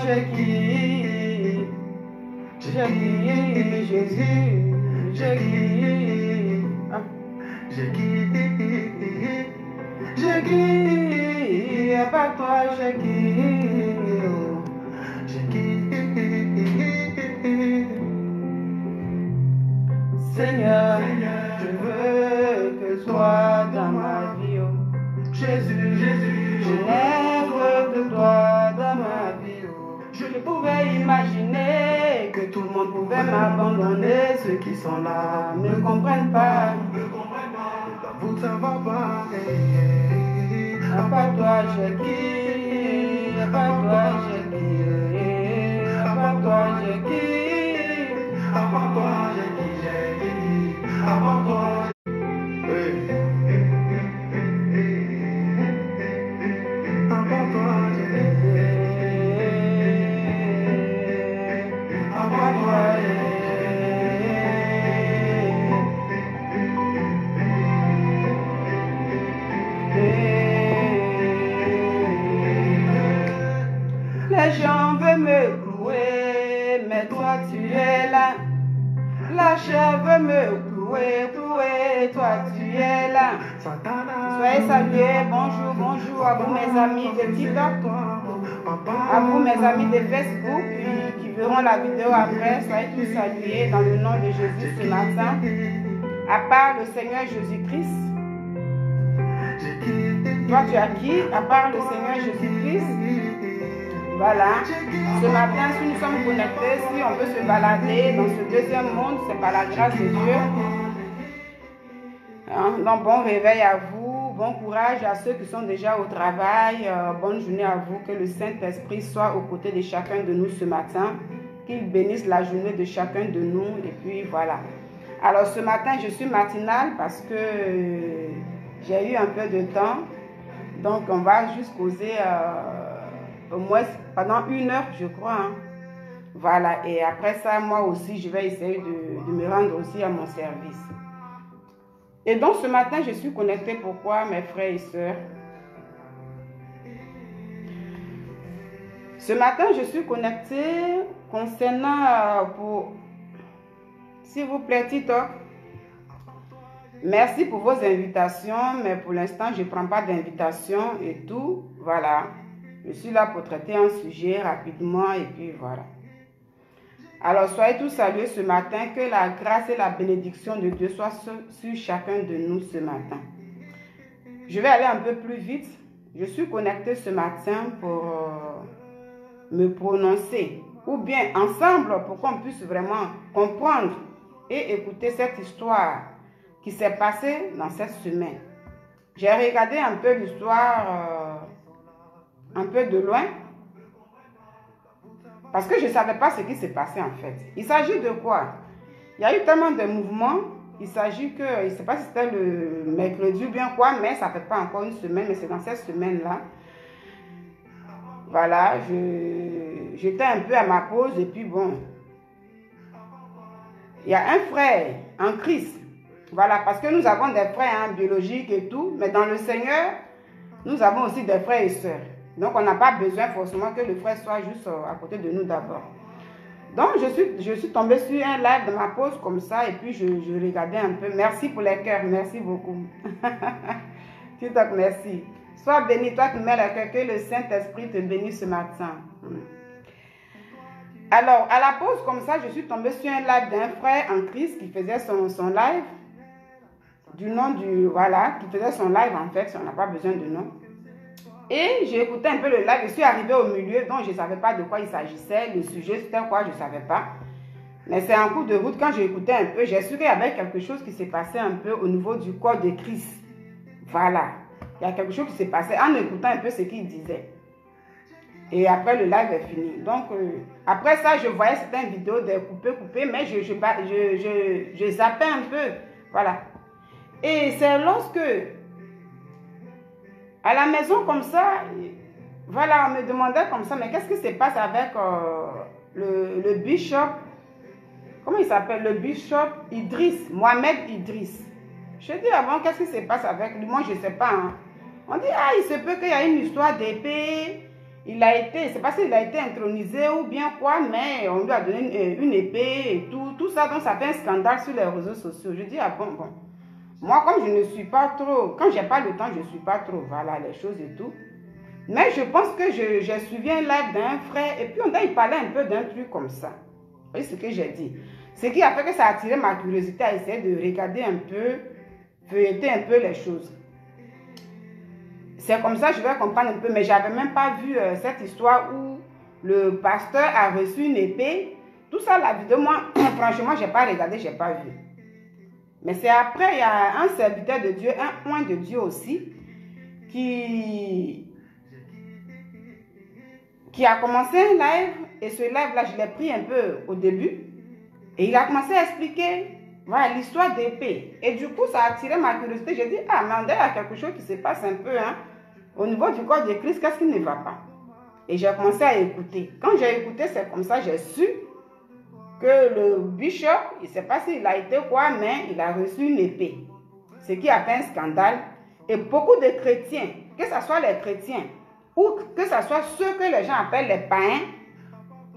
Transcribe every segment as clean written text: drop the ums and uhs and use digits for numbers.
j'ai qui Jésus, j'ai qui à part toi, j'ai qui Seigneur, je veux que toi dans ma vie, oh. Jésus, je n'ai que toi dans ma vie, oh. Je ne pouvais imaginer que tout le monde pouvait m'abandonner. Ceux qui sont là ne comprennent pas. Vous ça va pas. À part toi, j'ai qui? À part toi, j'ai qui? À part toi, j'ai qui? À part toi, j'ai qui? À part toi. Les gens veulent me clouer, mais toi tu es là. La chair veut me clouer, toi tu es là. Soyez salués, bonjour à vous mes amis de TikTok, à vous mes amis de Facebook qui verront la vidéo après. Soyez tous salués dans le nom de Jésus ce matin. À part le Seigneur Jésus-Christ, toi tu as qui? À part le Seigneur Jésus-Christ. Voilà, ce matin, si nous sommes connectés, si on peut se balader dans ce deuxième monde, c'est par la grâce de Dieu. Donc, bon réveil à vous, bon courage à ceux qui sont déjà au travail, bonne journée à vous, que le Saint-Esprit soit aux côtés de chacun de nous ce matin, qu'il bénisse la journée de chacun de nous, et puis voilà. Alors, ce matin, je suis matinale parce que j'ai eu un peu de temps, donc on va juste causer... au moins pendant 1 heure, je crois. Hein. Voilà, et après ça, moi aussi, je vais essayer de me rendre aussi à mon service. Et donc, ce matin, je suis connectée. Pourquoi, mes frères et sœurs? Ce matin, je suis connectée concernant pour... S'il vous plaît, TikTok. Merci pour vos invitations, mais pour l'instant, je ne prends pas d'invitation et tout. Voilà. Je suis là pour traiter un sujet rapidement et puis voilà. Alors, soyez tous salués ce matin. Que la grâce et la bénédiction de Dieu soient sur chacun de nous ce matin. Je vais aller un peu plus vite. Je suis connectée ce matin pour me prononcer. Ou bien ensemble pour qu'on puisse vraiment comprendre et écouter cette histoire qui s'est passée dans cette semaine. J'ai regardé un peu l'histoire... un peu de loin, parce que je ne savais pas ce qui s'est passé en fait. Il s'agit de quoi? Il y a eu tellement de mouvements, il s'agit que, je ne sais pas si c'était le mercredi ou bien quoi, mais ça ne fait pas encore une semaine, mais c'est dans cette semaine-là. Voilà, j'étais un peu à ma pause et puis bon, il y a un frère en Christ, voilà, parce que nous avons des frères biologiques et tout, mais dans le Seigneur, nous avons aussi des frères et sœurs. Donc, on n'a pas besoin forcément que le frère soit juste à côté de nous d'abord. Donc, je suis tombée sur un live de ma pause comme ça et puis je regardais un peu. Merci pour les cœurs, merci beaucoup. TikTok, merci. Sois béni, toi qui mets le cœur, que le Saint-Esprit te bénisse ce matin. Alors, à la pause comme ça, je suis tombée sur un live d'un frère en Christ qui faisait son live. Du nom du... Voilà, qui faisait son live en fait, on n'a pas besoin de nom. Et j'ai écouté un peu le live, je suis arrivée au milieu, donc je ne savais pas de quoi il s'agissait, le sujet c'était quoi, je ne savais pas. Mais c'est en cours de route, quand j'ai écouté un peu, j'ai su qu'il y avait quelque chose qui s'est passé un peu au niveau du corps de Christ. Voilà, il y a quelque chose qui s'est passé en écoutant un peu ce qu'il disait. Et après le live est fini. Donc, après ça, je voyais certaines vidéos de coupées, mais je zappais un peu. Voilà. Et c'est lorsque... à la maison comme ça, voilà, on me demandait comme ça, mais qu'est-ce qui se passe avec le bishop, comment il s'appelle, le bishop Idriss, Mohamed Idriss. Je dis, ah bon, qu'est-ce qui se passe avec lui? Moi, je ne sais pas. Hein. On dit, ah, il se peut qu'il y ait une histoire d'épée, il a été, c'est parce qu'il a été intronisé ou bien quoi, mais on lui a donné une épée et tout ça, donc ça fait un scandale sur les réseaux sociaux. Je dis, ah bon. Moi, comme je ne suis pas trop, quand j'ai pas le temps, je ne suis pas trop, voilà, les choses et tout. Mais je pense que j'ai suivi un live d'un frère, et puis il parlait un peu d'un truc comme ça. Vous voyez ce que j'ai dit? Ce qui a fait que ça a attiré ma curiosité à essayer de regarder un peu, feuilleter un peu les choses. C'est comme ça que je vais comprendre un peu, mais je n'avais même pas vu cette histoire où le pasteur a reçu une épée. Tout ça, la vidéo, moi, franchement, je n'ai pas regardé, je n'ai pas vu. Mais c'est après, il y a un serviteur de Dieu, un oint de Dieu aussi, qui a commencé un live. Et ce live-là, je l'ai pris un peu au début. Et il a commencé à expliquer voilà, l'histoire d'épée. Et du coup, ça a attiré ma curiosité. J'ai dit, ah, mais il y a quelque chose qui se passe un peu, hein. Au niveau du corps de Christ, qu'est-ce qui ne va pas? Et j'ai commencé à écouter. Quand j'ai écouté, c'est comme ça, j'ai su que le bishop, il ne sait pas s'il a été quoi, mais il a reçu une épée. Ce qui a fait un scandale. Et beaucoup de chrétiens, que ce soit les chrétiens, ou que ce soit ceux que les gens appellent les païens,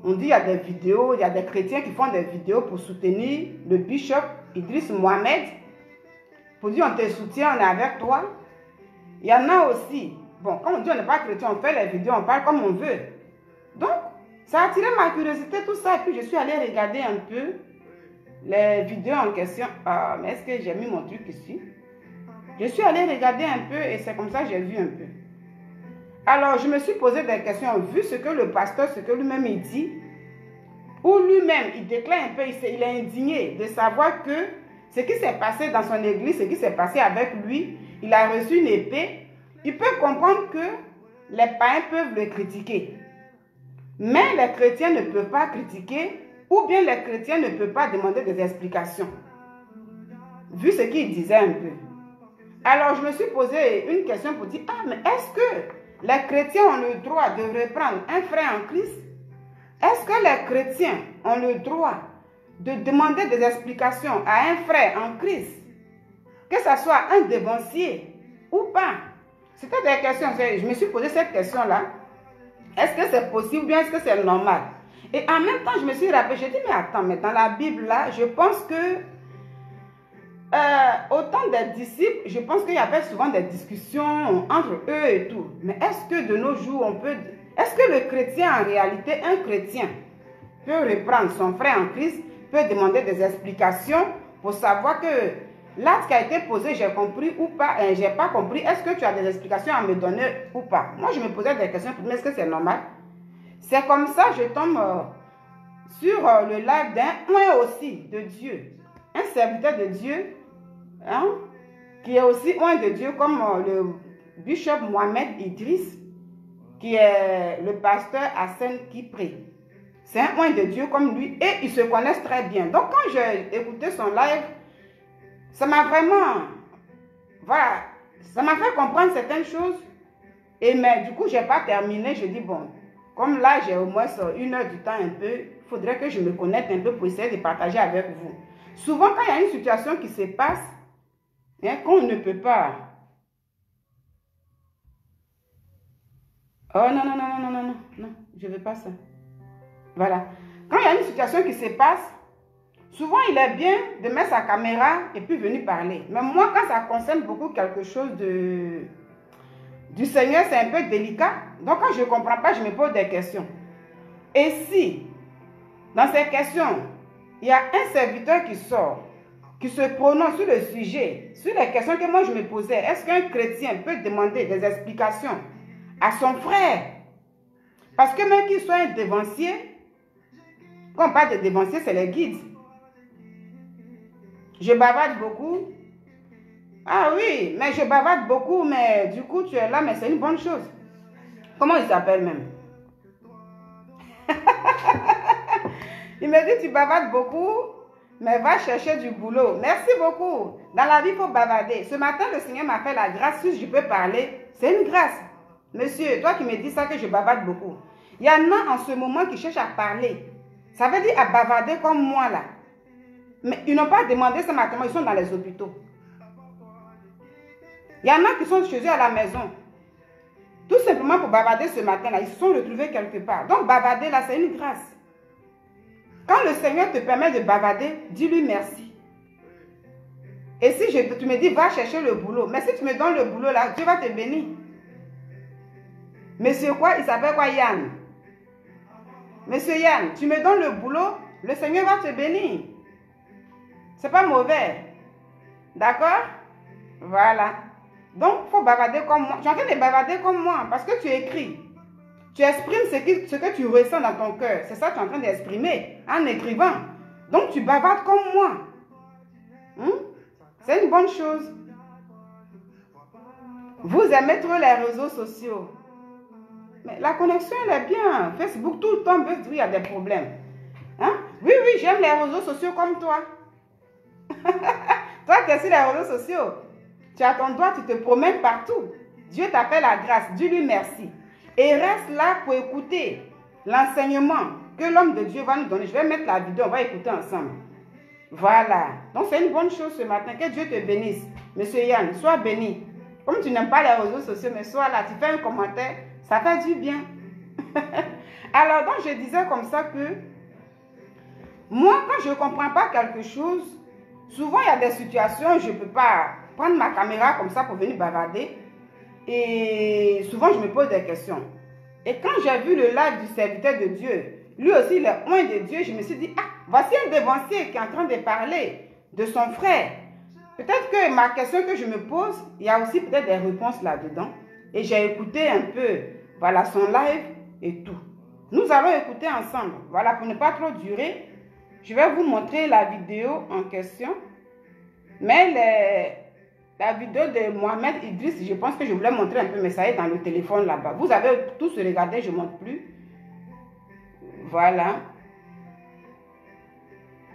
on dit il y a des vidéos, il y a des chrétiens qui font des vidéos pour soutenir le bishop Idriss Mohamed, pour dire on te soutient, on est avec toi. Il y en a aussi, bon, quand on dit on n'est pas chrétien, on fait les vidéos, on parle comme on veut. Donc, ça a attiré ma curiosité, tout ça, et puis je suis allée regarder un peu les vidéos en question. Ah, mais est-ce que j'ai mis mon truc ici? Je suis allée regarder un peu et c'est comme ça que j'ai vu un peu. Alors, je me suis posé des questions, vu ce que le pasteur, ce que lui-même il dit, ou lui-même, il déclare un peu, il est indigné de savoir que ce qui s'est passé dans son église, ce qui s'est passé avec lui, il a reçu une épée. Il peut comprendre que les païens peuvent le critiquer. Mais les chrétiens ne peuvent pas critiquer, ou bien les chrétiens ne peuvent pas demander des explications. Vu ce qu'il disait un peu. Alors, je me suis posé une question pour dire, ah, mais est-ce que les chrétiens ont le droit de reprendre un frère en Christ? Est-ce que les chrétiens ont le droit de demander des explications à un frère en Christ? Que ce soit un dévancier ou pas? C'était des questions. Je me suis posé cette question-là. Est-ce que c'est possible ou bien est-ce que c'est normal? Et en même temps, je me suis rappelé, j'ai dit, mais attends, mais dans la Bible, là, je pense que au temps des disciples, je pense qu'il y avait souvent des discussions entre eux et tout. Mais est-ce que de nos jours, on peut... Est-ce que le chrétien, en réalité, un chrétien, peut reprendre son frère en Christ, peut demander des explications pour savoir que l'acte qui a été posé, j'ai compris ou pas, j'ai pas compris, est-ce que tu as des explications à me donner ou pas? Moi, je me posais des questions pour me dire, est-ce que c'est normal? C'est comme ça, je tombe sur le live d'un oint aussi de Dieu, un serviteur de Dieu, hein, qui est aussi oint de Dieu comme le bishop Mohamed Idriss, qui est le pasteur Hassan Kipré. C'est un oint de Dieu comme lui et ils se connaissent très bien. Donc quand j'ai écouté son live, ça m'a vraiment, voilà, ça m'a fait comprendre certaines choses. Et mais du coup, je n'ai pas terminé. Je dis, bon, comme là, j'ai au moins 1 heure du temps un peu, il faudrait que je me connecte un peu pour essayer de partager avec vous. Souvent, quand il y a une situation qui se passe, hein, qu'on ne peut pas... Oh non, non, non, non, non, non, non, je ne veux pas ça. Voilà. Quand il y a une situation qui se passe, souvent il est bien de mettre sa caméra et puis venir parler. Mais moi, quand ça concerne beaucoup quelque chose du Seigneur, c'est un peu délicat. Donc quand je ne comprends pas, je me pose des questions. Et si, dans ces questions, il y a un serviteur qui sort, qui se prononce sur le sujet, sur les questions que moi je me posais, est-ce qu'un chrétien peut demander des explications à son frère? Parce que même qu'il soit un dévancier, quand on parle de dévancier, c'est les guides. Je bavarde beaucoup. Ah oui, mais je bavarde beaucoup, mais du coup tu es là, mais c'est une bonne chose. Comment il s'appelle même? Il me dit, tu bavardes beaucoup, mais va chercher du boulot. Merci beaucoup. Dans la vie, il faut bavarder. Ce matin, le Seigneur m'a fait la grâce, si je peux parler. C'est une grâce. Monsieur, toi qui me dis ça, que je bavarde beaucoup. Il y en a en ce moment qui cherchent à parler. Ça veut dire à bavarder comme moi là. Mais ils n'ont pas demandé ce matin, ils sont dans les hôpitaux. Il y en a qui sont chez eux à la maison. Tout simplement pour bavarder ce matin-là, ils se sont retrouvés quelque part. Donc, bavarder là, c'est une grâce. Quand le Seigneur te permet de bavarder, dis-lui merci. Et si tu me dis, va chercher le boulot, mais si tu me donnes le boulot là, Dieu va te bénir. Monsieur quoi? Il s'appelle quoi? Yann. Monsieur Yann, tu me donnes le boulot, le Seigneur va te bénir. C'est pas mauvais. D'accord? Voilà. Donc, il faut bavarder comme moi. Tu es en train de bavarder comme moi parce que tu écris. Tu exprimes ce que tu ressens dans ton cœur. C'est ça que tu es en train d'exprimer en écrivant. Donc, tu bavardes comme moi. C'est une bonne chose. Vous aimez trop les réseaux sociaux. Mais la connexion, elle est bien. Facebook, tout le temps, il y a des problèmes. Hein? Oui, j'aime les réseaux sociaux comme toi. Toi qui es sur les réseaux sociaux, tu as ton doigt, tu te promènes partout. Dieu t'appelle à grâce. Dis-lui merci. Et reste là pour écouter l'enseignement que l'homme de Dieu va nous donner. Je vais mettre la vidéo, on va écouter ensemble. Voilà. Donc, c'est une bonne chose ce matin. Que Dieu te bénisse. Monsieur Yann, sois béni. Comme tu n'aimes pas les réseaux sociaux, mais sois là, tu fais un commentaire, ça fait du bien. Alors, donc, je disais comme ça que moi, quand je ne comprends pas quelque chose, souvent, il y a des situations où je ne peux pas prendre ma caméra comme ça pour venir bavarder. Et souvent, je me pose des questions. Et quand j'ai vu le live du serviteur de Dieu, lui aussi, il est loin de Dieu, je me suis dit, ah, voici un dévancier qui est en train de parler de son frère. Peut-être que ma question que je me pose, il y a aussi peut-être des réponses là-dedans. Et j'ai écouté un peu, voilà, son live et tout. Nous allons écouter ensemble. Voilà, pour ne pas trop durer, je vais vous montrer la vidéo en question. Mais la vidéo de Mohamed Idriss, je pense que je voulais montrer un peu, mais ça est dans le téléphone là-bas. Vous avez tous regardé, je ne montre plus. Voilà.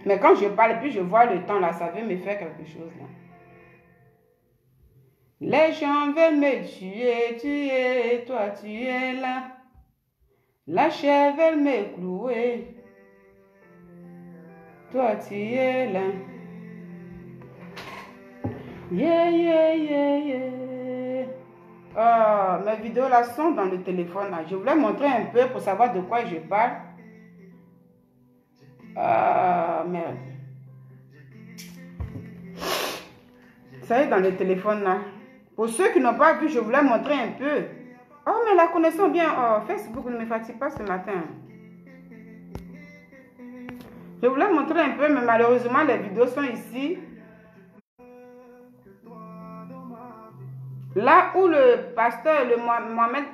Mais quand je parle, puis je vois le temps là, ça veut me faire quelque chose là. Les gens veulent me tuer, toi tu es là. La chair veut me clouer, toi tu es là. Oh, mes vidéos là sont dans le téléphone là. Je voulais montrer un peu pour savoir de quoi je parle. Ah, merde. Ça est dans le téléphone là. Pour ceux qui n'ont pas vu, je voulais montrer un peu. Oh, mais la connexion bien. Oh, Facebook ne me fatigue pas ce matin. Je voulais montrer un peu, mais malheureusement, les vidéos sont ici. Là où le pasteur, le Mohamed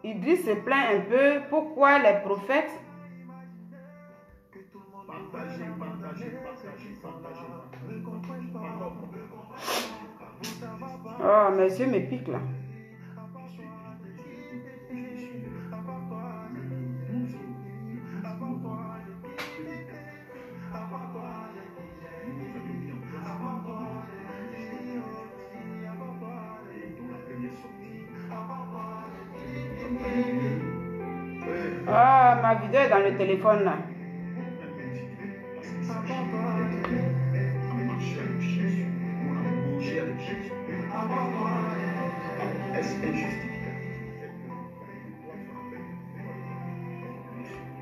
Idriss se plaint un peu, pourquoi les prophètes... Oh, mes yeux me piquent là. Ah, ma vidéo est dans le téléphone là.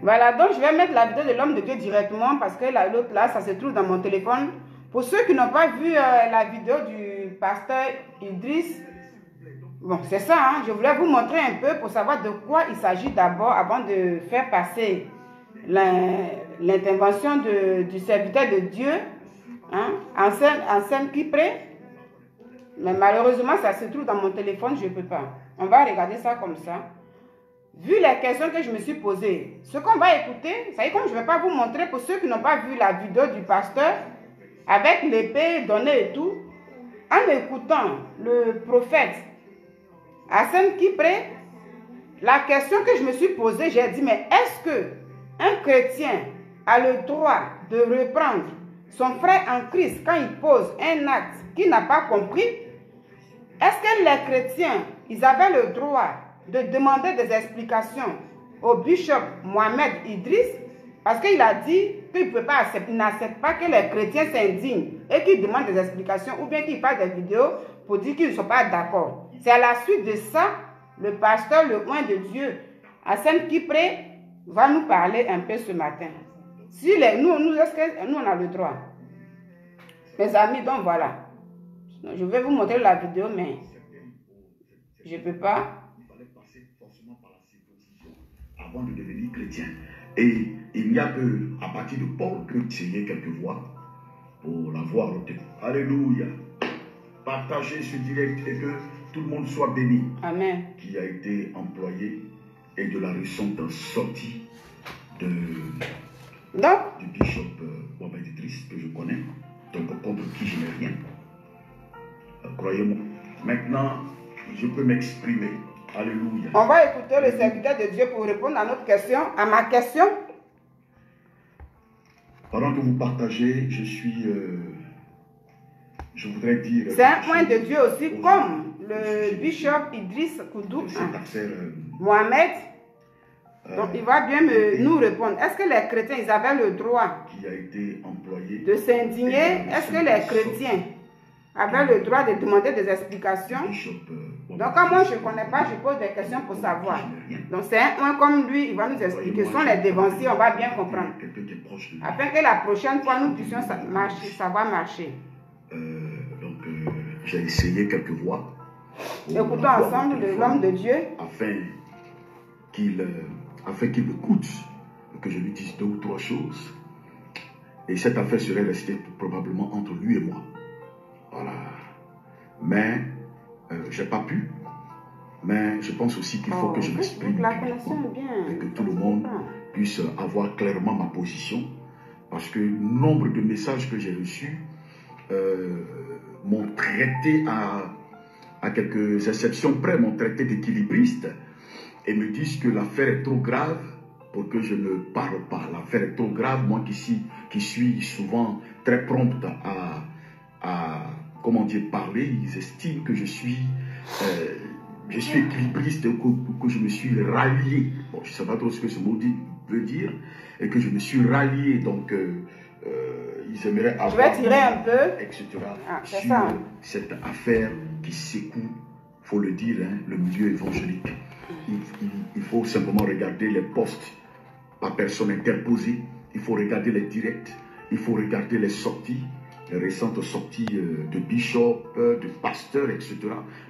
Voilà, donc je vais mettre la vidéo de l'homme de Dieu directement parce que l'autre là, ça se trouve dans mon téléphone. Pour ceux qui n'ont pas vu la vidéo du pasteur Idriss, bon, c'est ça, hein, je voulais vous montrer un peu pour savoir de quoi il s'agit d'abord avant de faire passer l'intervention du serviteur de Dieu, hein, en scène qui prie. Mais malheureusement, ça se trouve dans mon téléphone, je ne peux pas. On va regarder ça comme ça. Vu les questions que je me suis posées, ce qu'on va écouter, ça y est, comme je ne vais pas vous montrer pour ceux qui n'ont pas vu la vidéo du pasteur, avec l'épée donnée et tout, en écoutant le prophète Hassan Kipré, la question que je me suis posée, j'ai dit, mais est-ce que un chrétien a le droit de reprendre son frère en Christ quand il pose un acte qu'il n'a pas compris? Est-ce que les chrétiens, ils avaient le droit de demander des explications au bishop Mohamed Idriss? Parce qu'il a dit qu'il n'accepte pas que les chrétiens s'indignent et qu'ils demandent des explications ou bien qu'ils fassent des vidéos pour dire qu'ils ne sont pas d'accord. C'est à la suite de ça le pasteur, le oint de Dieu, à Sainte-Kypré, va nous parler un peu ce matin. Si est-ce que nous, on a le droit? Mes amis, donc voilà. Je vais vous montrer la vidéo, mais je ne peux pas. Il fallait passer forcément par la circoncision avant de devenir chrétien. Et il n'y a que à partir de Paul que tirer quelques voix pour la voix ôtée. Alléluia. Partagez ce direct et que tout le monde soit béni. Amen. Qui a été employé et de la récente sortie du bishop Mohamed Idriss, que je connais, donc contre qui je n'ai rien. Croyez-moi. Maintenant, je peux m'exprimer. Alléluia. On va écouter le serviteur de Dieu pour répondre à notre question, à ma question. Pendant que vous partagez, je voudrais dire... C'est un point de Dieu aussi, comme le bishop Idriss Koudou, Mohamed. Donc il va bien nous répondre. Est-ce que les chrétiens, ils avaient le droit qui a été employé de s'indigner? Est-ce que les chrétiens avaient le droit de demander des explications? Donc quand moi je ne connais pas, je pose des questions pour savoir. Donc c'est un point comme lui, il va nous expliquer. Ce sont les dévanciers, on va bien comprendre. Afin que la prochaine fois, nous puissions savoir marcher. J'ai essayé quelques voix. Écoutons ensemble l'homme de Dieu. Afin qu'il m'écoute, que je lui dise 2 ou 3 choses. Et cette affaire serait restée probablement entre lui et moi. Voilà. Mais je n'ai pas pu. Mais je pense aussi qu'il faut que je m'exprime et que tout le monde puisse avoir clairement ma position. Parce que nombre de messages que j'ai reçus m'ont traité à quelques exceptions près, m'ont traité d'équilibriste et me disent que l'affaire est trop grave pour que je ne parle pas. L'affaire est trop grave, moi qui suis souvent très prompte à comment dire, parler, ils estiment que je suis équilibriste ou que je me suis rallié. Bon, je ne sais pas trop ce que ce mot veut dire, et que je me suis rallié, donc ils aimeraient avoir... Je vais tirer un peu, etc. sur ça, cette affaire qui secoue, il faut le dire, hein, le milieu évangélique. Il faut simplement regarder les posts par personne interposée, il faut regarder les directs, il faut regarder les sorties, les récentes sorties de bishop, de pasteur, etc.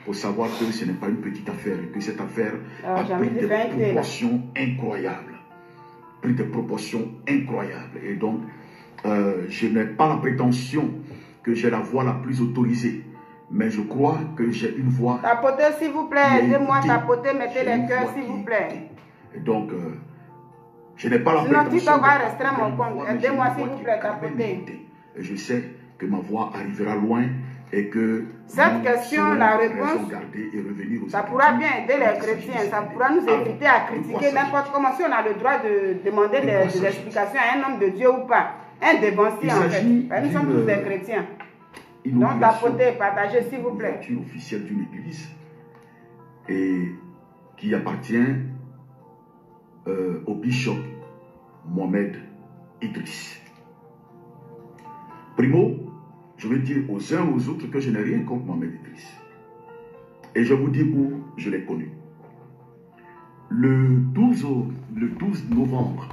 pour savoir que ce n'est pas une petite affaire et que cette affaire a pris des proportions incroyables. Pris des proportions incroyables. Et donc, je n'ai pas la prétention que j'ai la voix la plus autorisée. Mais je crois que j'ai une voix... Tapotez s'il vous plaît, aidez-moi, tapotez, mettez les cœurs s'il vous plaît. Et donc, je n'ai pas la prétention... prétention... Sinon, TikTok va restreindre mon compte. Aidez-moi s'il vous plaît, tapotez. Et je sais que ma voix arrivera loin et que... Cette question, la réponse, ça pourra bien aider les chrétiens. Ça pourra nous éviter à critiquer n'importe comment. Si on a le droit de demander des explications à un homme de Dieu ou pas. Un dévancier en fait. Nous sommes tous des chrétiens. Donc, tapotez, partagez, s'il vous plaît. Une officielle d'une église et qui appartient au bishop Mohamed Idriss. Primo, je veux dire aux uns aux autres que je n'ai rien contre Mohamed Idriss. Et je vous dis où je l'ai connu. Le 12 novembre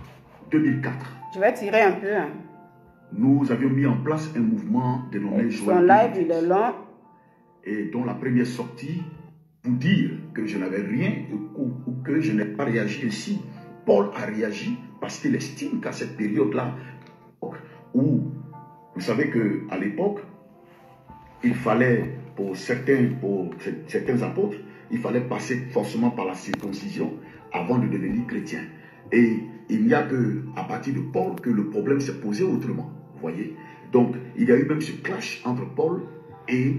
2004. Je vais tirer un peu. Hein. Nous avions mis en place un mouvement dénommé Son live, il est long. Et dont la première sortie, pour dire que je n'avais rien ou que je n'ai pas réagi ainsi. Paul a réagi parce qu'il estime qu'à cette période-là, où vous savez qu'à l'époque, il fallait, pour certains apôtres, il fallait passer forcément par la circoncision avant de devenir chrétien. Et il n'y a qu'à partir de Paul que le problème s'est posé autrement. Vous voyez? Donc, il y a eu même ce clash entre Paul et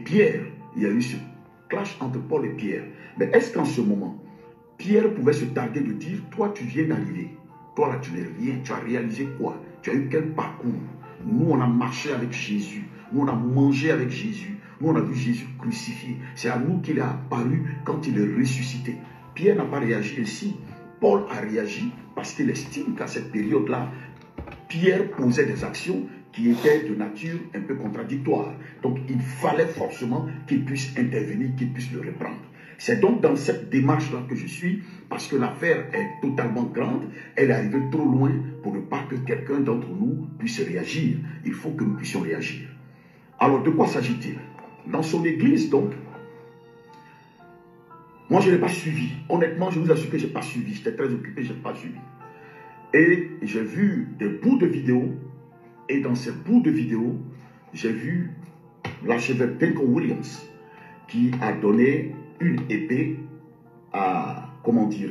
Pierre. Il y a eu ce clash entre Paul et Pierre. Mais est-ce qu'en ce moment, Pierre pouvait se targuer de dire, toi tu viens d'arriver, toi là tu n'es rien, tu as réalisé quoi? Tu as eu quel parcours? Nous on a marché avec Jésus, nous on a mangé avec Jésus, nous on a vu Jésus crucifié. C'est à nous qu'il est apparu quand il est ressuscité. Pierre n'a pas réagi ainsi. Paul a réagi parce qu'il estime qu'à cette période-là, Pierre posait des actions qui étaient de nature un peu contradictoire. Donc, il fallait forcément qu'il puisse intervenir, qu'il puisse le reprendre. C'est donc dans cette démarche-là que je suis, parce que l'affaire est totalement grande, elle est arrivée trop loin pour ne pas que quelqu'un d'entre nous puisse réagir. Il faut que nous puissions réagir. Alors, de quoi s'agit-il? Dans son église, donc, moi, je n'ai pas suivi. Honnêtement, je vous assure que je n'ai pas suivi. J'étais très occupé, je n'ai pas suivi. Et j'ai vu des bouts de vidéos, et dans ces bouts de vidéos, j'ai vu l'archevêque Duncan Williams qui a donné une épée à, comment dire,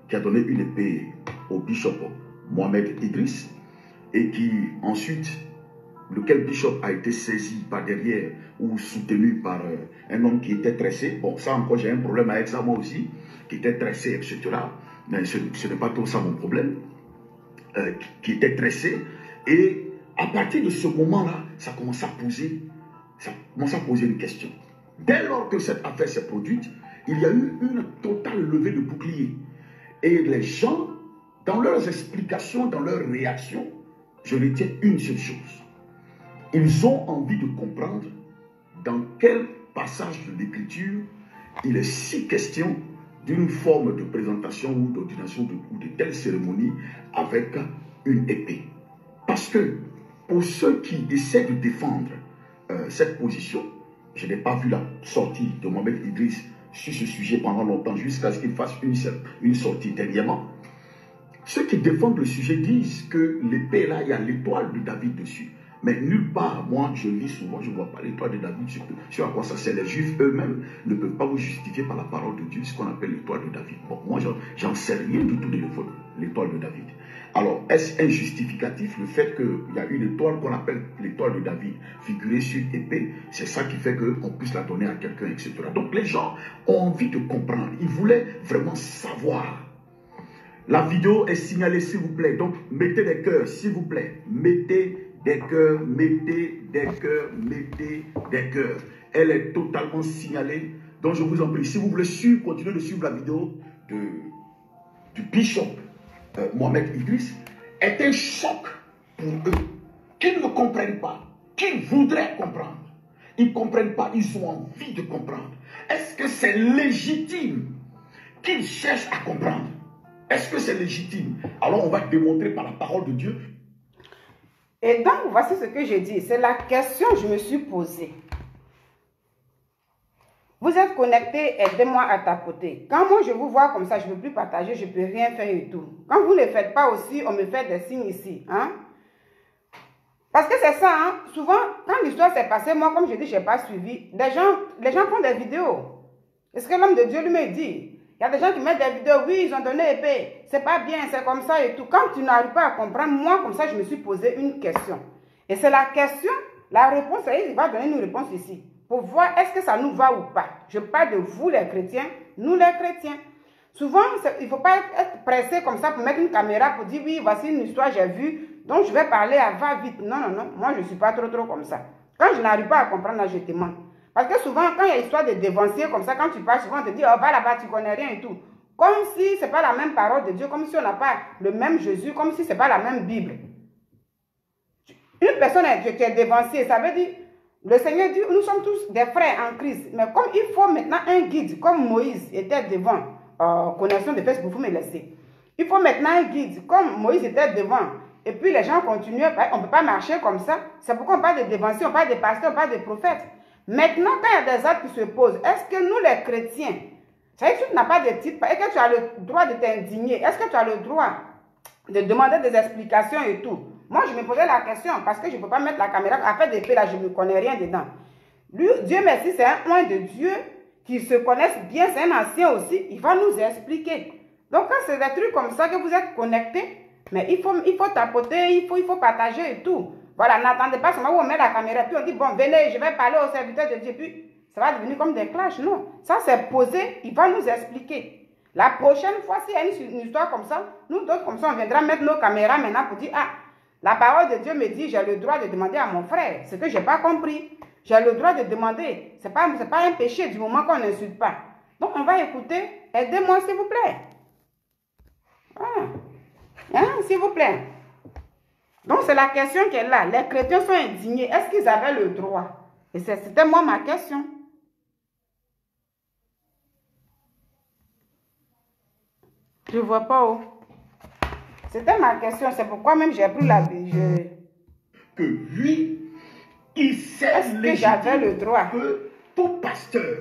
qui a donné une épée au bishop Mohamed Idriss, et qui ensuite, lequel bishop a été saisi par derrière ou soutenu par un homme qui était tressé. Bon, ça encore, j'ai un problème avec ça moi aussi, qui était tressé, etc. Mais ce n'est pas tout ça mon problème. Qui était tressé. Et à partir de ce moment-là, ça commence à poser une question. Dès lors que cette affaire s'est produite, il y a eu une totale levée de bouclier. Et les gens, dans leurs explications, dans leurs réactions, je retiens une seule chose. Ils ont envie de comprendre dans quel passage de l'Écriture il est si question d'une forme de présentation ou d'ordination ou de telle cérémonie avec une épée. Parce que pour ceux qui essaient de défendre cette position, je n'ai pas vu la sortie de Mohamed Idriss sur ce sujet pendant longtemps, jusqu'à ce qu'il fasse une sortie dernièrement. Ceux qui défendent le sujet disent que l'épée là, il y a l'étoile de David dessus. Mais nulle part, moi je lis souvent, je ne vois pas l'étoile de David, sur à quoi ça sert. Les Juifs eux-mêmes ne peuvent pas vous justifier par la parole de Dieu ce qu'on appelle l'étoile de David. Bon, moi j'en sais rien du tout de l'étoile de David. Alors, est-ce un justificatif le fait qu'il y a une étoile qu'on appelle l'étoile de David figurée sur épée? C'est ça qui fait qu'on puisse la donner à quelqu'un, etc. Donc les gens ont envie de comprendre, ils voulaient vraiment savoir. La vidéo est signalée, s'il vous plaît. Donc, mettez des cœurs, s'il vous plaît. Mettez des cœurs, mettez des cœurs, mettez des cœurs. Elle est totalement signalée. Donc, je vous en prie, si vous voulez continuer de suivre la vidéo du bishop Mohamed Idriss, est un choc pour eux, qu'ils ne comprennent pas, qu'ils voudraient comprendre. Ils ne comprennent pas, ils ont envie de comprendre. Est-ce que c'est légitime qu'ils cherchent à comprendre? Est-ce que c'est légitime? Alors on va démontrer par la parole de Dieu. Et donc, voici ce que j'ai dit. C'est la question que je me suis posée. Vous êtes connectés, aidez-moi à tapoter. Quand moi je vous vois comme ça, je ne peux plus partager, je ne peux rien faire et tout. Quand vous ne le faites pas aussi, on me fait des signes ici. Hein? Parce que c'est ça, hein? Souvent, quand l'histoire s'est passée, moi, comme je dis, je n'ai pas suivi. Les gens font des vidéos. Est-ce que l'homme de Dieu lui-même dit? Il y a des gens qui mettent des vidéos, oui, ils ont donné épée, c'est pas bien, c'est comme ça et tout. Quand tu n'arrives pas à comprendre, moi, comme ça, je me suis posé une question. Et c'est la question, la réponse, il va donner une réponse ici. Pour voir est-ce que ça nous va ou pas. Je parle de vous, les chrétiens, nous, les chrétiens. Souvent, il ne faut pas être pressé comme ça pour mettre une caméra pour dire, oui, voici une histoire, j'ai vu, donc je vais parler à va-vite. Non, non, non, moi, je ne suis pas trop comme ça. Quand je n'arrive pas à comprendre, là, je demande. Parce que souvent, quand il y a histoire de dévancier comme ça, quand tu parles, souvent on te dit, oh, va là-bas, tu connais rien et tout. Comme si ce n'est pas la même parole de Dieu, comme si on n'a pas le même Jésus, comme si ce n'est pas la même Bible. Une personne qui est dévanciée, ça veut dire, le Seigneur dit, nous sommes tous des frères en Christ. Mais comme il faut maintenant un guide, comme Moïse était devant, connexion de Facebook, vous me laissez. Il faut maintenant un guide, comme Moïse était devant. Et puis les gens continuent, on ne peut pas marcher comme ça. C'est pourquoi on parle de dévancier, on parle de pasteurs, on parle de prophètes. Maintenant, quand il y a des actes qui se posent, est-ce que nous les chrétiens, ça veut dire que tu n'as pas de titre, et que tu as le droit de t'indigner, est-ce que tu as le droit de demander des explications et tout? Moi, je me posais la question, parce que je ne peux pas mettre la caméra, à faire des faits là, je ne connais rien dedans. Lui, Dieu merci, c'est un oint de Dieu qui se connaissent bien, c'est un ancien aussi, il va nous expliquer. Donc, quand c'est des trucs comme ça que vous êtes connectés, mais il faut tapoter, il faut partager et tout. Voilà, n'attendez pas seulement où on met la caméra, puis on dit, bon, venez, je vais parler au serviteur de Dieu, puis ça va devenir comme des clashs. Non, ça c'est posé, il va nous expliquer. La prochaine fois, s'il y a une histoire comme ça, nous d'autres comme ça, on viendra mettre nos caméras maintenant pour dire, ah, la parole de Dieu me dit, j'ai le droit de demander à mon frère, ce que je n'ai pas compris. J'ai le droit de demander, ce n'est pas un péché du moment qu'on n'insulte pas. Donc on va écouter, aidez-moi s'il vous plaît. Ah. Hein, s'il vous plaît. Donc, c'est la question qui est là. Les chrétiens sont indignés. Est-ce qu'ils avaient le droit? Et c'était moi ma question. Je ne vois pas où. C'était ma question, c'est pourquoi même j'ai pris la vie. Que lui, il sait Est-ce que j'avais le droit? Que tout pasteur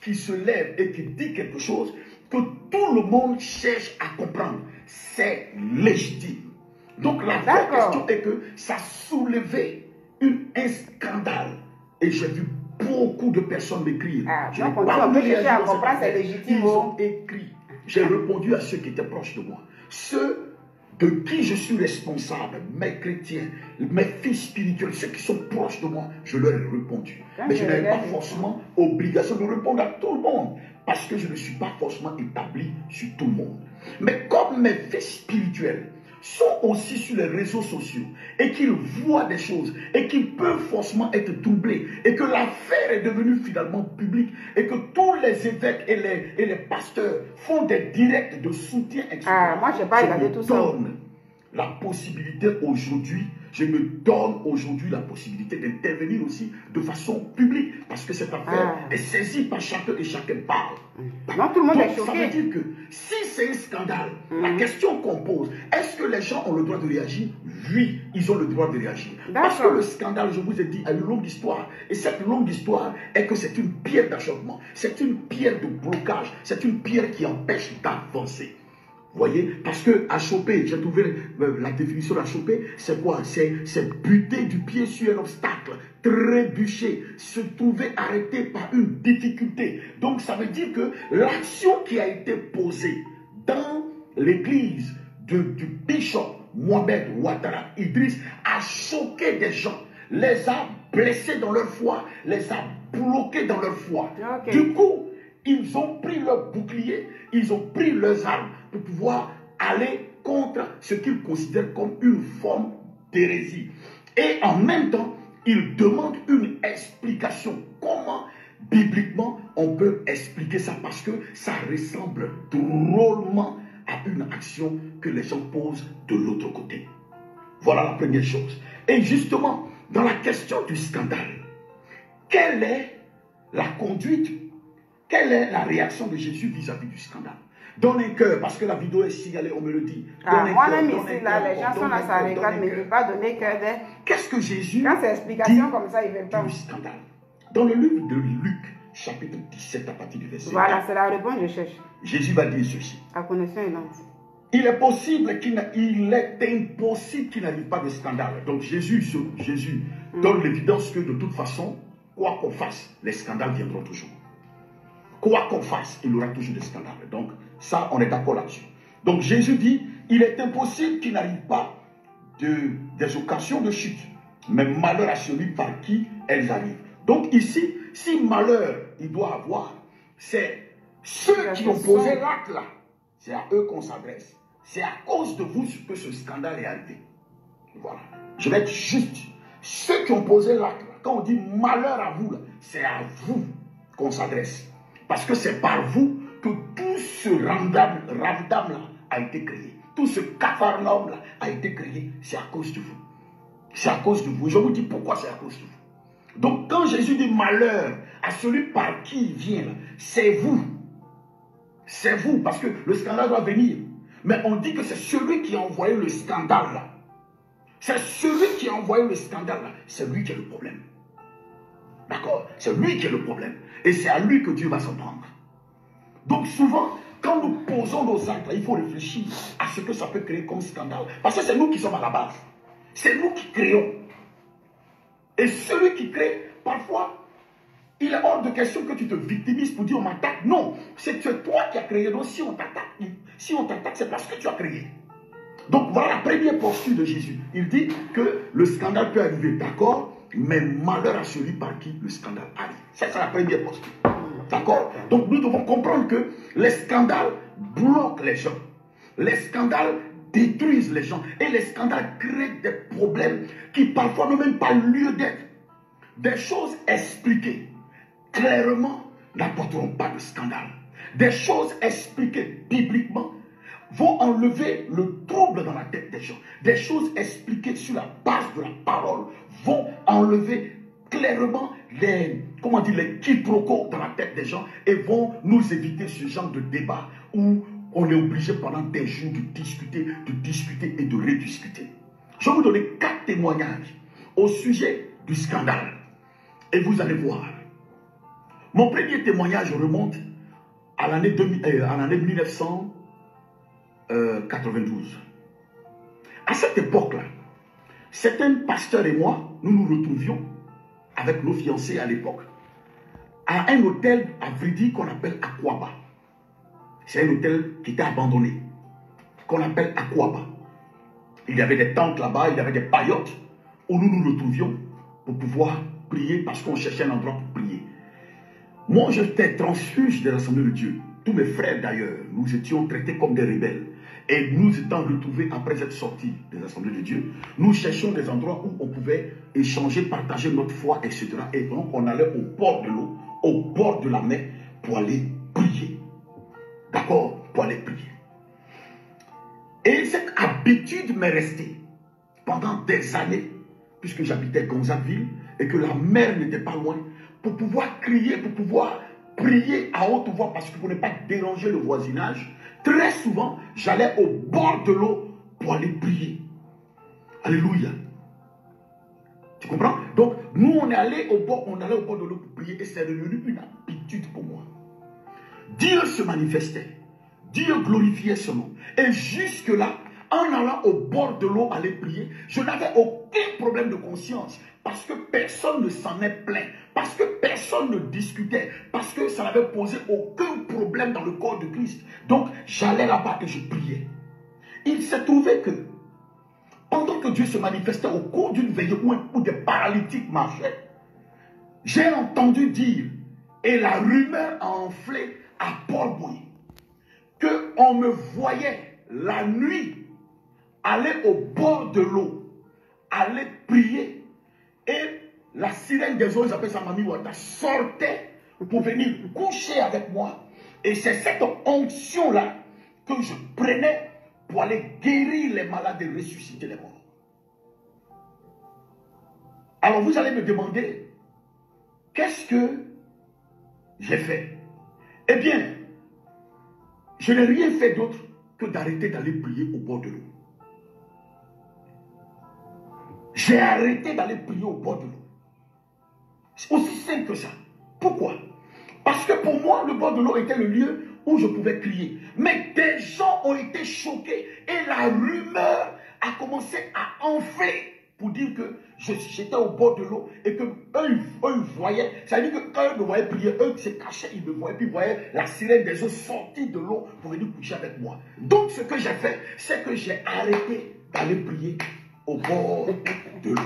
qui se lève et qui dit quelque chose, que tout le monde cherche à comprendre, c'est légitime. Donc la vraie question est que ça soulevait un scandale. Et j'ai vu beaucoup de personnes m'écrire. Donc on peut chercher à comprendre, c'est légitime. Ils ont écrit. J'ai répondu à ceux qui étaient proches de moi. Ceux de qui je suis responsable, mes chrétiens, mes fils spirituels, ceux qui sont proches de moi, je leur ai répondu. Mais je n'avais pas forcément obligation de répondre à tout le monde, parce que je ne suis pas forcément établi sur tout le monde. Mais comme mes fils spirituels sont aussi sur les réseaux sociaux et qu'ils voient des choses et qu'ils peuvent forcément être troublés et que l'affaire est devenue finalement publique et que tous les évêques et les pasteurs font des directs de soutien, etc. Moi, je n'ai pas regardé tout ça. La possibilité aujourd'hui, je me donne aujourd'hui la possibilité d'intervenir aussi de façon publique parce que cette affaire est saisie par chacun et chacun parle. Non, tout le monde est choqué. Ça veut dire que si c'est un scandale, la question qu'on pose, est-ce que les gens ont le droit de réagir? Oui, ils ont le droit de réagir. Parce que le scandale, je vous ai dit, a une longue histoire. Et cette longue histoire est que c'est une pierre d'achoppement, c'est une pierre de blocage, c'est une pierre qui empêche d'avancer. Vous voyez, parce que achoper, j'ai trouvé la définition d'achoper, c'est quoi? C'est buter du pied sur un obstacle, trébucher, se trouver arrêté par une difficulté. Donc ça veut dire que l'action qui a été posée dans l'église du bishop Mohamed Ouattara Idriss a choqué des gens, les a blessés dans leur foi, les a bloqués dans leur foi. Du coup, ils ont pris leur bouclier, ils ont pris leurs armes pour pouvoir aller contre ce qu'ils considèrent comme une forme d'hérésie. Et en même temps, ils demandent une explication. Comment, bibliquement, on peut expliquer ça? Parce que ça ressemble drôlement à une action que les gens posent de l'autre côté. Voilà la première chose. Et justement, dans la question du scandale, quelle est la conduite, quelle est la réaction de Jésus vis-à-vis du scandale? Donne un cœur, parce que la vidéo est signalée, on me le dit. Moi-même ici, là, les gens sont là, ça regarde, mais ils ne veulent pas donner cœur d'aide. Qu'est-ce que Jésus Quand c'est explication comme ça, ils ne veulent pas. Du scandale. Dans le livre de Luc, chapitre 17, à partir du verset 4. Voilà, c'est la réponse que je cherche. Jésus va dire ceci. À connaissance et non. Il est possible qu'il est impossible qu'il n'arrive pas de scandale. Donc Jésus donne l'évidence que de toute façon, quoi qu'on fasse, les scandales viendront toujours. Quoi qu'on fasse, il y aura toujours des scandales. Donc ça, on est d'accord là-dessus. Donc Jésus dit, il est impossible qu'il n'arrive pas des occasions de chute, mais malheur à celui par qui elles arrivent. Donc ici, si malheur il doit avoir, c'est ceux qui ont posé l'acte là, c'est à eux qu'on s'adresse. C'est à cause de vous que ce scandale est arrivé. Voilà. Je vais être juste. Ceux qui ont posé l'acte là, quand on dit malheur à vous, c'est à vous qu'on s'adresse. Parce que c'est par vous que tout ce ramdam là a été créé. Tout ce capharnaüm là a été créé. C'est à cause de vous. C'est à cause de vous. Je vous dis pourquoi c'est à cause de vous. Donc quand Jésus dit malheur à celui par qui il vient, c'est vous. C'est vous, parce que le scandale doit venir. Mais on dit que c'est celui qui a envoyé le scandale là. C'est celui qui a envoyé le scandale là. C'est lui qui est le problème. D'accord? C'est lui qui est le problème. Et c'est à lui que Dieu va s'en prendre. Donc souvent, quand nous posons nos actes, il faut réfléchir à ce que ça peut créer comme scandale. Parce que c'est nous qui sommes à la base. C'est nous qui créons. Et celui qui crée, parfois, il est hors de question que tu te victimises pour dire on m'attaque. Non, c'est toi qui as créé. Donc si on t'attaque, c'est parce que tu as créé. Donc voilà la première posture de Jésus. Il dit que le scandale peut arriver, d'accord, mais malheur à celui par qui le scandale arrive. C'est la première posture. D'accord? Donc nous devons comprendre que les scandales bloquent les gens. Les scandales détruisent les gens. Et les scandales créent des problèmes qui parfois n'ont même pas lieu d'être. Des choses expliquées clairement n'apporteront pas de scandale. Des choses expliquées bibliquement vont enlever le trouble dans la tête des gens. Des choses expliquées sur la base de la parole vont enlever clairement les quiproquos dans la tête des gens et vont nous éviter ce genre de débat où on est obligé pendant des jours de discuter et de rediscuter. Je vais vous donner 4 témoignages au sujet du scandale. Et vous allez voir. Mon premier témoignage remonte à l'année 1992. À cette époque-là, certains pasteurs et moi, nous nous retrouvions avec nos fiancés à l'époque à un hôtel à Vridi qu'on appelle Akwaba. C'est un hôtel qui était abandonné, qu'on appelle Akwaba. Il y avait des tentes là-bas, il y avait des paillotes où nous nous retrouvions pour pouvoir prier parce qu'on cherchait un endroit pour prier. Moi, j'étais transfuge de l'Assemblée de Dieu. Tous mes frères d'ailleurs, nous étions traités comme des rebelles. Et nous étant retrouvés après cette sortie des Assemblées de Dieu, nous cherchions des endroits où on pouvait échanger, partager notre foi, etc. Et donc on allait au bord de l'eau, au bord de la mer, pour aller prier. D'accord? Pour aller prier. Et cette habitude m'est restée pendant des années, puisque j'habitais Gonzagueville et que la mer n'était pas loin, pour pouvoir crier, pour pouvoir prier à haute voix, parce que pour ne pas déranger le voisinage, très souvent, j'allais au bord de l'eau pour aller prier. Alléluia. Tu comprends? Donc, nous, on allait au bord de l'eau pour prier et c'est devenu une habitude pour moi. Dieu se manifestait. Dieu glorifiait son nom. Et jusque-là, en allant au bord de l'eau aller prier, je n'avais aucun problème de conscience. Parce que personne ne s'en est plaint. Parce que personne ne discutait. Parce que ça n'avait posé aucun problème dans le corps de Christ. Donc, j'allais là-bas et je priais. Il s'est trouvé que, pendant que Dieu se manifestait au cours d'une veillée où des paralytiques marchaient, j'ai entendu dire, et la rumeur a enflé à Port-Bouilly, qu'on me voyait la nuit aller au bord de l'eau, aller prier, et la sirène des eaux, ils appellent ça Mami Wata, sortait pour venir coucher avec moi. Et c'est cette onction-là que je prenais pour aller guérir les malades et ressusciter les morts. Alors vous allez me demander, qu'est-ce que j'ai fait? Eh bien, je n'ai rien fait d'autre que d'arrêter d'aller prier au bord de l'eau. J'ai arrêté d'aller prier au bord de l'eau. C'est aussi simple que ça. Pourquoi? Parce que pour moi, le bord de l'eau était le lieu où je pouvais crier. Mais des gens ont été choqués et la rumeur a commencé à enfler pour dire que j'étais au bord de l'eau et que eux voyaient. Ça veut dire que quand ils me voyaient prier, eux se cachaient, ils me voyaient, puis ils voyaient la sirène des eaux sortir de l'eau pour venir coucher avec moi. Donc ce que j'ai fait, c'est que j'ai arrêté d'aller prier au bord de l'eau.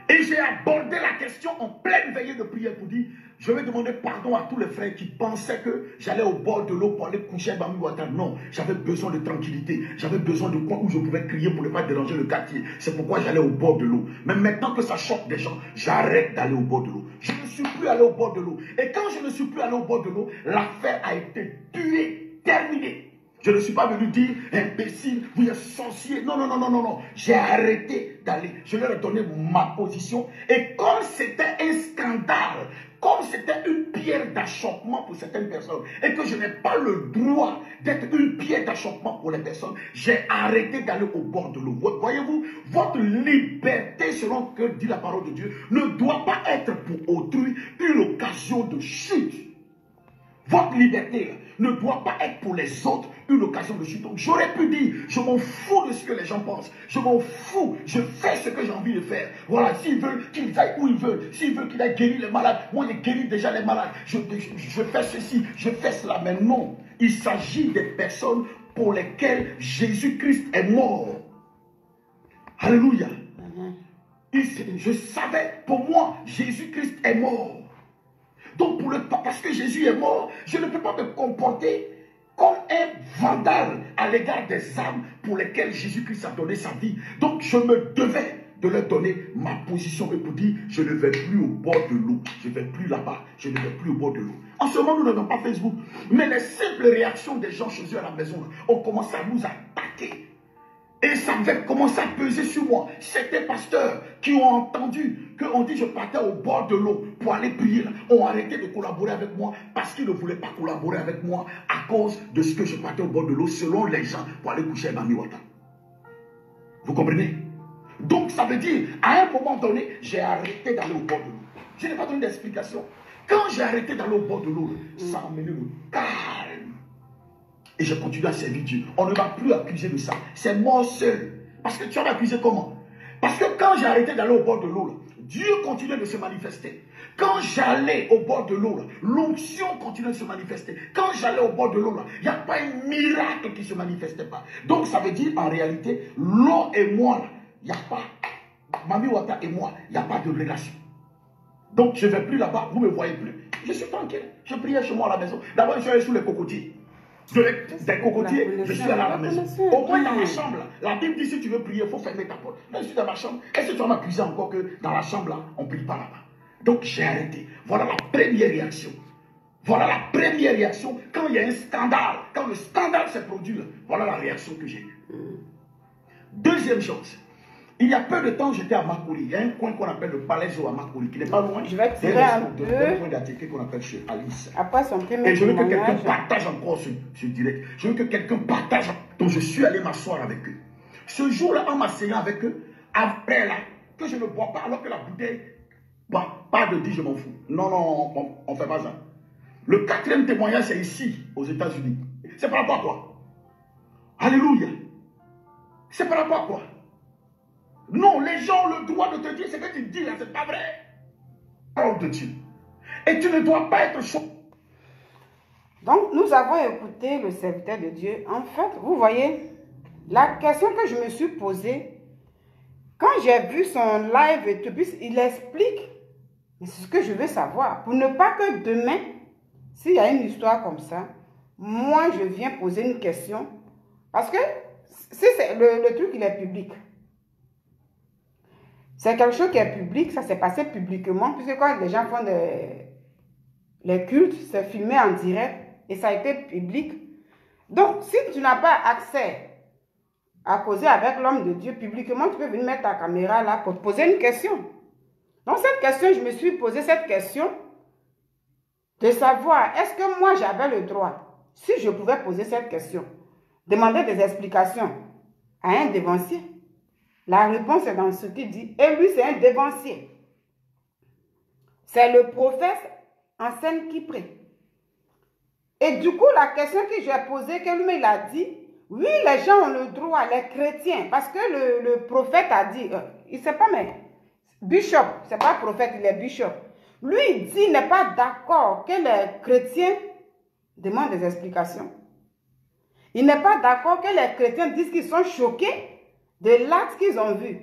Et j'ai abordé la question en pleine veillée de prière pour dire, je vais demander pardon à tous les frères qui pensaient que j'allais au bord de l'eau pour aller coucher à Bami Wata. Non, j'avais besoin de tranquillité. J'avais besoin de coin où je pouvais crier pour ne pas déranger le quartier. C'est pourquoi j'allais au bord de l'eau. Mais maintenant que ça choque des gens, j'arrête d'aller au bord de l'eau. Je ne suis plus allé au bord de l'eau. Et quand je ne suis plus allé au bord de l'eau, l'affaire a été tuée, terminée. Je ne suis pas venu dire, imbécile, vous êtes sorcier. Non, non, non, non, non, non. J'ai arrêté d'aller. Je leur ai donné ma position. Et comme c'était un scandale, comme c'était une pierre d'achoppement pour certaines personnes, et que je n'ai pas le droit d'être une pierre d'achoppement pour les personnes, j'ai arrêté d'aller au bord de l'eau. Voyez-vous, votre liberté, selon que dit la parole de Dieu, ne doit pas être pour autrui une occasion de chute. Votre liberté ne doit pas être pour les autres une occasion de chute. Donc j'aurais pu dire, je m'en fous de ce que les gens pensent. Je m'en fous, je fais ce que j'ai envie de faire. Voilà, s'ils veulent qu'ils aillent où ils veulent. S'ils veulent qu'ils aillent guérir les malades. Moi, j'ai guéri déjà les malades. Je fais ceci, je fais cela. Mais non, il s'agit des personnes pour lesquelles Jésus-Christ est mort. Alléluia. Je savais, pour moi, Jésus-Christ est mort. Donc, parce que Jésus est mort, je ne peux pas me comporter comme un vandale à l'égard des âmes pour lesquelles Jésus-Christ a donné sa vie. Donc, je me devais de leur donner ma position et pour dire, je ne vais plus au bord de l'eau, je ne vais plus là-bas, je ne vais plus au bord de l'eau. En ce moment, nous n'avons pas Facebook, mais les simples réactions des gens chez eux à la maison ont commencé à nous attaquer. Et ça ça avait commencé à peser sur moi. C'était des pasteurs qui ont entendu qu'on dit que je partais au bord de l'eau pour aller prier, là, ont arrêté de collaborer avec moi parce qu'ils ne voulaient pas collaborer avec moi à cause de ce que je partais au bord de l'eau selon les gens pour aller coucher avec Mami Wata. Vous comprenez? Donc ça veut dire, à un moment donné, j'ai arrêté d'aller au bord de l'eau. Je n'ai pas donné d'explication. Quand j'ai arrêté d'aller au bord de l'eau, ça a emmené le calme. Et je continue à servir Dieu. On ne m'a plus accusé de ça. C'est moi seul. Parce que tu as accusé comment? Parce que quand j'ai arrêté d'aller au bord de l'eau, Dieu continuait de se manifester. Quand j'allais au bord de l'eau, l'onction continuait de se manifester. Quand j'allais au bord de l'eau, il n'y a pas un miracle qui ne se manifestait pas. Donc ça veut dire en réalité, l'eau et moi, il n'y a pas, Mami Wata et moi, il n'y a pas de relation. Donc je ne vais plus là-bas, vous ne me voyez plus. Je suis tranquille. Je priais chez moi à la maison. D'abord, je suis allé sous les cocotiers. Des cocotiers, je suis allé à la maison. Au moins dans ma chambre, là, la Bible dit si tu veux prier, il faut fermer ta porte. Là, je suis dans ma chambre. Est-ce que tu vas m'accuser encore que dans la chambre, là, on ne prie pas là-bas? Donc j'ai arrêté. Voilà la première réaction. Voilà la première réaction. Quand il y a un scandale, quand le scandale s'est produit, voilà la réaction que j'ai eue. Deuxième chose. Il y a peu de temps, j'étais à Makori. Il y a un coin qu'on appelle le Palaiso à Makori, qui n'est pas loin. Je vais tirer un peu. Point d'attiqué qu'on appelle chez Alice. Après son premier Et je veux que quelqu'un partage encore ce direct. Je veux que quelqu'un partage. Donc je suis allé m'asseoir avec eux. Ce jour-là, en m'asseyant avec eux, après là, que je ne bois pas, alors que la bouteille, bah, pas de dire je m'en fous. Non, non, on ne fait pas ça. Le quatrième témoignage, c'est ici, aux États-Unis. C'est par rapport à quoi? Alléluia. C'est par rapport à quoi? Non, les gens ont le droit de te dire ce que tu dis là, c'est pas vrai. Parole de Dieu. Et tu ne dois pas être chaud. Donc, nous avons écouté le serviteur de Dieu. En fait, vous voyez, la question que je me suis posée, quand j'ai vu son live et tout, il explique, mais c'est ce que je veux savoir, pour ne pas que demain, s'il y a une histoire comme ça, moi, je viens poser une question, parce que si c'est le truc, il est public. C'est quelque chose qui est public, ça s'est passé publiquement, puisque quand les gens font les cultes, c'est filmé en direct et ça a été public. Donc, si tu n'as pas accès à causer avec l'homme de Dieu publiquement, tu peux venir mettre ta caméra là pour te poser une question. Donc, cette question, je me suis posé cette question de savoir, est-ce que moi j'avais le droit, si je pouvais poser cette question, demander des explications à un dévancier? La réponse est dans ce qu'il dit. Et lui, c'est un dévancier. C'est le prophète en scène qui prie. Et du coup, la question que j'ai posée, que lui, il a dit, oui, les gens ont le droit, les chrétiens, parce que le prophète a dit, il ne sait pas, mais bishop, ce n'est pas prophète, il est bishop. Lui, il dit, il n'est pas d'accord que les chrétiens demandent des explications. Il n'est pas d'accord que les chrétiens disent qu'ils sont choqués de l'acte qu'ils ont vu.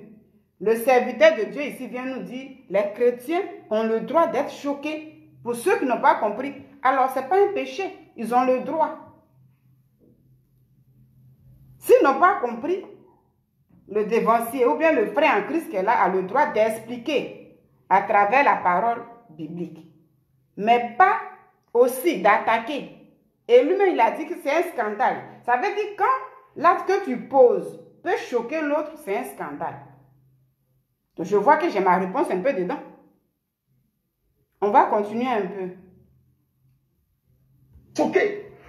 Le serviteur de Dieu ici vient nous dire, les chrétiens ont le droit d'être choqués. Pour ceux qui n'ont pas compris, alors ce n'est pas un péché, ils ont le droit. S'ils n'ont pas compris, le dévancier ou bien le frère en Christ qui est là a le droit d'expliquer à travers la parole biblique. Mais pas aussi d'attaquer. Et lui-même, il a dit que c'est un scandale. Ça veut dire quand l'acte que tu poses peut choquer l'autre, c'est un scandale. Donc, je vois que j'ai ma réponse un peu dedans. On va continuer un peu. Ok.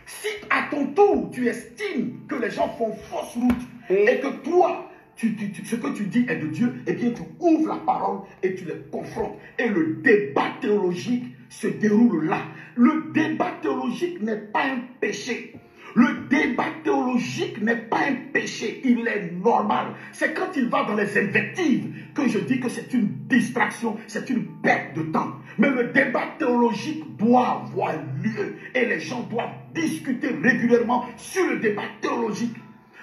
Si à ton tour, tu estimes que les gens font fausse route et que toi, ce que tu dis est de Dieu, eh bien, tu ouvres la parole et tu les confrontes. Et le débat théologique se déroule là. Le débat théologique n'est pas un péché. Le débat théologique n'est pas un péché, il est normal. C'est quand il va dans les invectives que je dis que c'est une distraction, c'est une perte de temps. Mais le débat théologique doit avoir lieu et les gens doivent discuter régulièrement sur le débat théologique.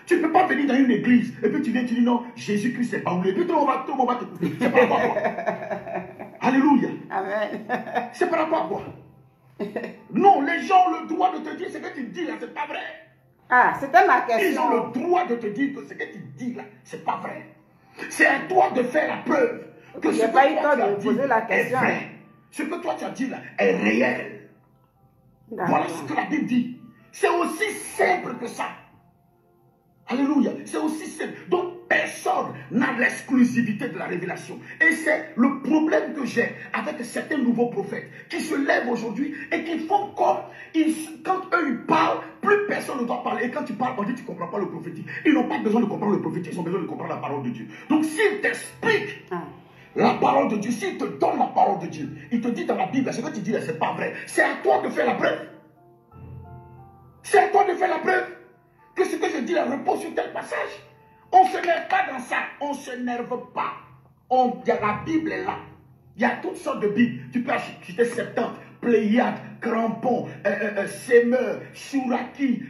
Tu ne peux pas venir dans une église et puis tu viens, tu dis non, Jésus-Christ c'est pas où. Et puis tout le monde va t'écouter. C'est par rapport à quoi? Alléluia. Amen. C'est par rapport à quoi? Non, les gens ont le droit de te dire ce que tu dis là, c'est pas vrai. Ah, c'était ma question. Ils ont le droit de te dire que ce que tu dis là, c'est pas vrai. C'est à toi de faire la preuve que ce que toi tu as dit est vrai. Ce que toi tu as dit là est réel. Voilà ce que la Bible dit. C'est aussi simple que ça. Alléluia. C'est aussi simple. Donc, n'a l'exclusivité de la révélation. Et c'est le problème que j'ai avec certains nouveaux prophètes qui se lèvent aujourd'hui et qui font comme, quand eux ils parlent, plus personne ne doit parler. Et quand tu parles, on dit que tu ne comprends pas le prophétique. Ils n'ont pas besoin de comprendre le prophétique, ils ont besoin de comprendre la parole de Dieu. Donc s'ils t'expliquent la parole de Dieu, s'il te donne la parole de Dieu, il te dit dans la Bible, ce que tu dis là, c'est pas vrai. C'est à toi de faire la preuve. C'est à toi de faire la preuve que ce que je dis là repose sur tel passage. On ne s'énerve pas dans ça. On ne s'énerve pas. La Bible est là. Il y a toutes sortes de Bibles. Tu peux acheter Septante, Pléiade, Crampon, Semeur, Chouraki,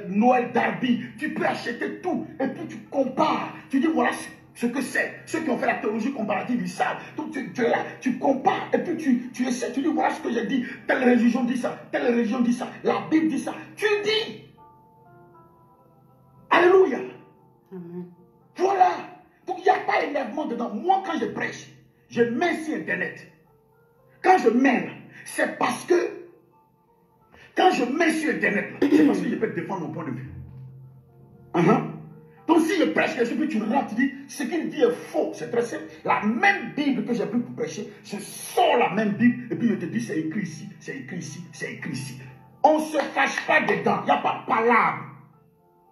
Noël Darby. Tu peux acheter tout. Et puis tu compares. Tu dis voilà ce que c'est. Ceux qui ont fait la théologie comparative, ils savent. Donc tu es là, tu compares. Et puis tu essaies. Tu dis voilà ce que j'ai dit. Telle religion dit ça. Telle religion dit ça. La Bible dit ça. Tu dis. Alléluia. Voilà. Donc il n'y a pas d'énervement dedans. Moi, quand je prêche, je mets sur Internet. Quand je mène, c'est parce que quand je mets sur Internet, c'est parce que je peux défendre mon point de vue. Donc si je prêche quelque chose, puis tu regardes, tu dis, ce qu'il dit est faux. C'est très simple. La même Bible que j'ai pris pour prêcher, je sors la même Bible et puis je te dis, c'est écrit ici, c'est écrit ici, c'est écrit ici. On ne se fâche pas dedans. Il n'y a pas de palabre.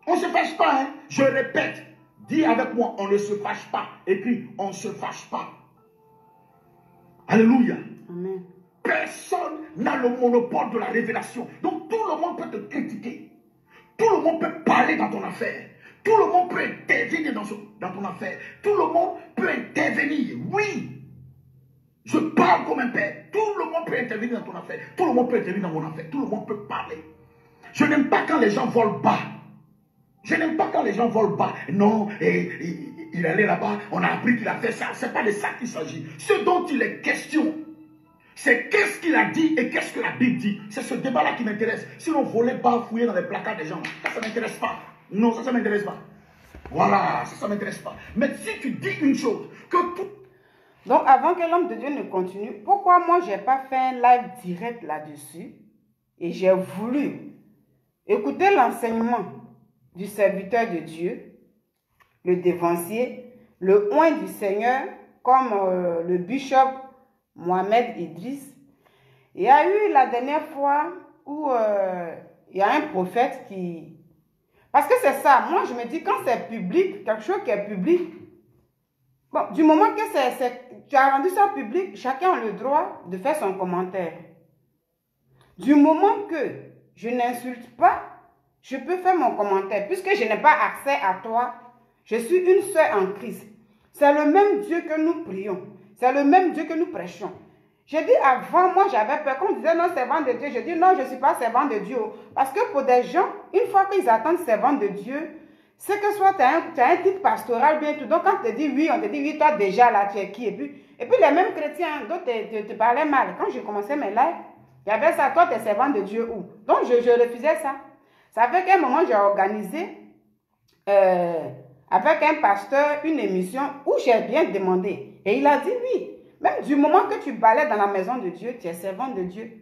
On ne se fâche pas, hein. Je répète. Dis avec moi, on ne se fâche pas. Écris, on ne se fâche pas. Alléluia. Amen. Personne n'a le monopole de la révélation. Donc tout le monde peut te critiquer. Tout le monde peut parler dans ton affaire. Tout le monde peut intervenir dans ton affaire. Tout le monde peut intervenir. Oui. Je parle comme un père. Tout le monde peut intervenir dans ton affaire. Tout le monde peut intervenir dans mon affaire. Tout le monde peut parler. Je n'aime pas quand les gens volent bas. Je n'aime pas quand les gens volent bas. Non, il allait là-bas, on a appris qu'il a fait ça. Ce n'est pas de ça qu'il s'agit. Ce dont il est question, c'est qu'est-ce qu'il a dit et qu'est-ce que la Bible dit. C'est ce débat-là qui m'intéresse. Sinon, voler bas, fouiller dans les placards des gens, ça ne m'intéresse pas. Non, ça ne m'intéresse pas. Voilà, ça ne m'intéresse pas. Mais si tu dis une chose, que tout... Donc, avant que l'homme de Dieu ne continue, pourquoi moi, je n'ai pas fait un live direct là-dessus? Et j'ai voulu écouter l'enseignement du serviteur de Dieu, le dévancier, le oint du Seigneur, comme le bishop Mohamed Idriss. Il y a eu la dernière fois où il y a un prophète qui... Parce que c'est ça, moi je me dis, quand c'est public, quelque chose qui est public, bon, du moment que tu as rendu ça public, chacun a le droit de faire son commentaire. Du moment que je n'insulte pas, je peux faire mon commentaire. Puisque je n'ai pas accès à toi, je suis une sœur en Christ. C'est le même Dieu que nous prions. C'est le même Dieu que nous prêchons. J'ai dit avant, moi j'avais peur. Quand on disait non, servant de Dieu, je dis non, je ne suis pas servant de Dieu. Parce que pour des gens, une fois qu'ils attendent servant de Dieu, c'est que soit tu as un titre pastoral, bien tout. Donc quand on te dit oui, on te dit oui, toi déjà là, tu es qui? Et puis les mêmes chrétiens, d'autres te parlaient mal. Quand j'ai commencé mes lives, il y avait ça, toi tu es servant de Dieu où? Donc je refusais ça. Ça fait qu'à un moment, j'ai organisé avec un pasteur une émission où j'ai bien demandé. Et il a dit oui. Même du moment que tu balais dans la maison de Dieu, tu es servant de Dieu.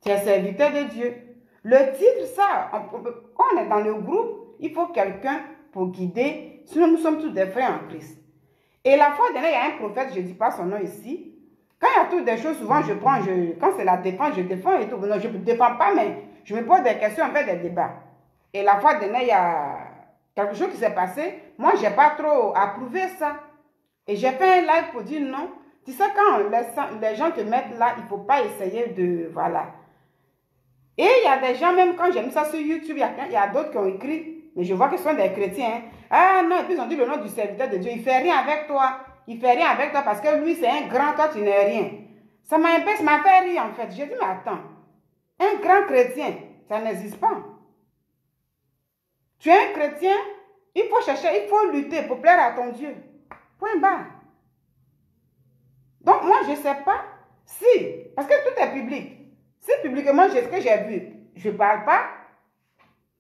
Tu es serviteur de Dieu. Le titre, ça, quand on est dans le groupe, il faut quelqu'un pour guider. Sinon, nous sommes tous des frères en Christ. Et la fois dernière, il y a un prophète, je ne dis pas son nom ici. Quand il y a toutes des choses, souvent je prends, quand c'est la défense, je défends et tout. Non, je ne défends pas, mais je me pose des questions, on fait des débats. Et la fois dernière, il y a quelque chose qui s'est passé. Moi, je n'ai pas trop approuvé ça. Et j'ai fait un live pour dire non. Tu sais, quand les gens te mettent là, il ne faut pas essayer de... Voilà. Et il y a des gens, même quand j'ai mis ça sur YouTube, il y a d'autres qui ont écrit, mais je vois que ce sont des chrétiens. Hein. Ah non, et puis ils ont dit le nom du serviteur de Dieu. Il ne fait rien avec toi. Il ne fait rien avec toi parce que lui, c'est un grand, toi, tu n'es rien. Ça m'a fait rire en fait. J'ai dit, mais attends, un grand chrétien, ça n'existe pas. Tu es un chrétien, il faut chercher, il faut lutter pour plaire à ton Dieu. Point barre. Donc, moi, je ne sais pas si, parce que tout est public. Si publiquement, ce que j'ai vu, je ne parle pas.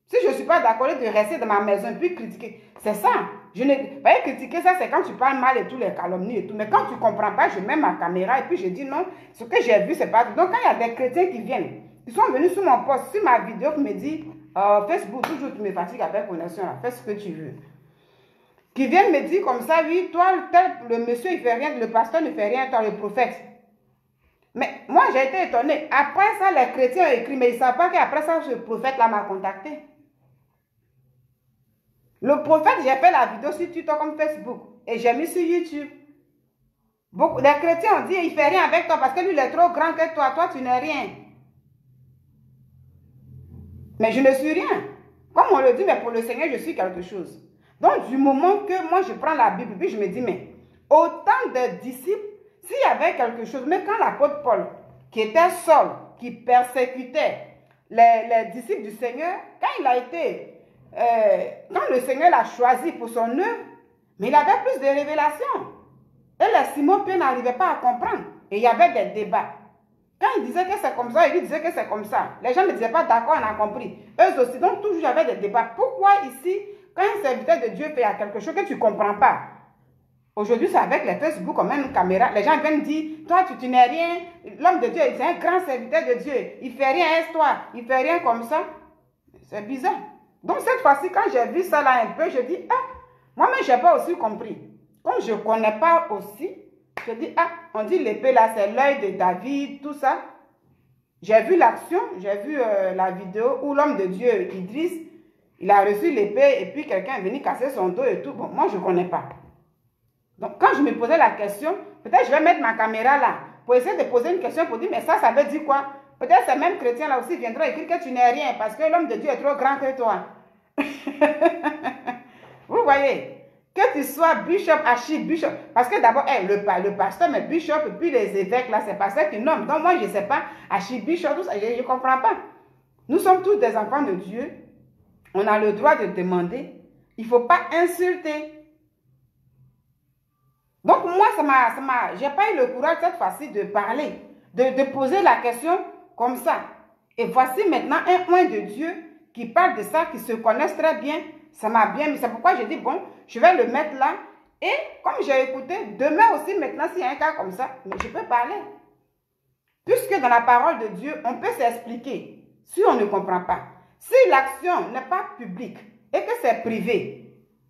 Si je ne suis pas d'accord de rester dans ma maison et puis critiquer, c'est ça. Je ne pas critiquer ça, c'est quand tu parles mal et tous les calomnies et tout. Mais quand tu ne comprends pas, je mets ma caméra et puis je dis non, ce que j'ai vu, c'est pas tout. Donc, quand il y a des chrétiens qui viennent, ils sont venus sur mon post, sur ma vidéo, qui me dit Facebook, toujours tu me fatigues avec connexion, fais ce que tu veux. qui viennent me dire comme ça, oui, toi, le monsieur, il fait rien, le pasteur ne fait rien, toi, le prophète. Mais moi, j'ai été étonnée. Après ça, les chrétiens ont écrit, mais ils ne savent pas qu'après ça, ce prophète-là m'a contacté. Le prophète, j'ai fait la vidéo sur Twitter comme Facebook et j'ai mis sur YouTube. Beaucoup, les chrétiens ont dit, il ne fait rien avec toi parce que lui, il est trop grand que toi. Toi, tu n'es rien. Mais je ne suis rien. Comme on le dit, mais pour le Seigneur, je suis quelque chose. Donc, du moment que moi, je prends la Bible, puis je me dis, mais autant de disciples, s'il y avait quelque chose, mais quand l'apôtre Paul, qui était seul, qui persécutait les disciples du Seigneur, quand il a été, quand le Seigneur l'a choisi pour son œuvre, mais il avait plus de révélations. Et les Simon-Pierre n'arrivaient pas à comprendre. Et il y avait des débats. Quand il disait que c'est comme ça, il lui disait que c'est comme ça. Les gens ne disaient pas d'accord, on a compris. Eux aussi, donc toujours il y avait des débats. Pourquoi ici, quand un serviteur de Dieu fait quelque chose que tu ne comprends pas? Aujourd'hui, c'est avec les Facebook, comme une caméra. Les gens viennent dire, toi, tu n'es rien. L'homme de Dieu, c'est un grand serviteur de Dieu. Il ne fait rien, aide-toi. Il ne fait rien comme ça. C'est bizarre. Donc, cette fois-ci, quand j'ai vu ça là un peu, je dis, ah, moi-même, je n'ai pas aussi compris. Comme je ne connais pas aussi, je dis, ah, on dit l'épée là, c'est l'œil de David, tout ça. J'ai vu l'action, j'ai vu la vidéo où l'homme de Dieu, Idriss, il a reçu l'épée et puis quelqu'un est venu casser son dos et tout. Bon, moi, je ne connais pas. Donc, quand je me posais la question, peut-être je vais mettre ma caméra là pour essayer de poser une question pour dire, mais ça veut dire quoi? Peut-être ces mêmes chrétiens là aussi viendront écrire que tu n'es rien parce que l'homme de Dieu est trop grand que toi. Vous voyez? Que tu sois bishop, archibishop, parce que d'abord, le pasteur, mais bishop, et puis les évêques, là, c'est pas ça qui nomment. Donc moi, je ne sais pas, archibishop, tout ça, je ne comprends pas. Nous sommes tous des enfants de Dieu. On a le droit de demander. Il ne faut pas insulter. Donc moi, j'ai pas eu le courage cette fois-ci de parler, de poser la question comme ça. Et voici maintenant un oint de Dieu qui parle de ça, qui se connaissent très bien. Ça m'a bien mis. C'est pourquoi je dis, bon, je vais le mettre là. Et comme j'ai écouté, demain aussi, maintenant, s'il y a un cas comme ça, mais je peux parler. Puisque dans la parole de Dieu, on peut s'expliquer si on ne comprend pas. Si l'action n'est pas publique et que c'est privé,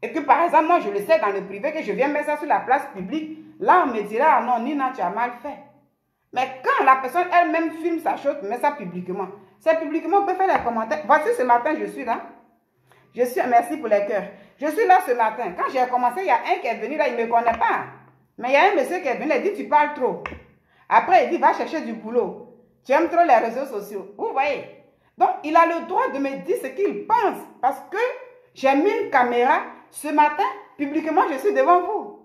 et que par exemple, moi je le sais dans le privé, que je viens mettre ça sur la place publique, là on me dira, ah non, Nina, tu as mal fait. Mais quand la personne elle-même filme sa chose, met ça publiquement, c'est publiquement, on peut faire les commentaires. Voici ce matin, je suis là. Merci pour les cœurs. Je suis là ce matin. Quand j'ai commencé, il y a un qui est venu là, il ne me connaît pas. Mais il y a un monsieur qui est venu, il dit, tu parles trop. Après, il dit, va chercher du boulot. Tu aimes trop les réseaux sociaux. Vous voyez? Donc, il a le droit de me dire ce qu'il pense. Parce que j'ai mis une caméra. Ce matin, publiquement, je suis devant vous.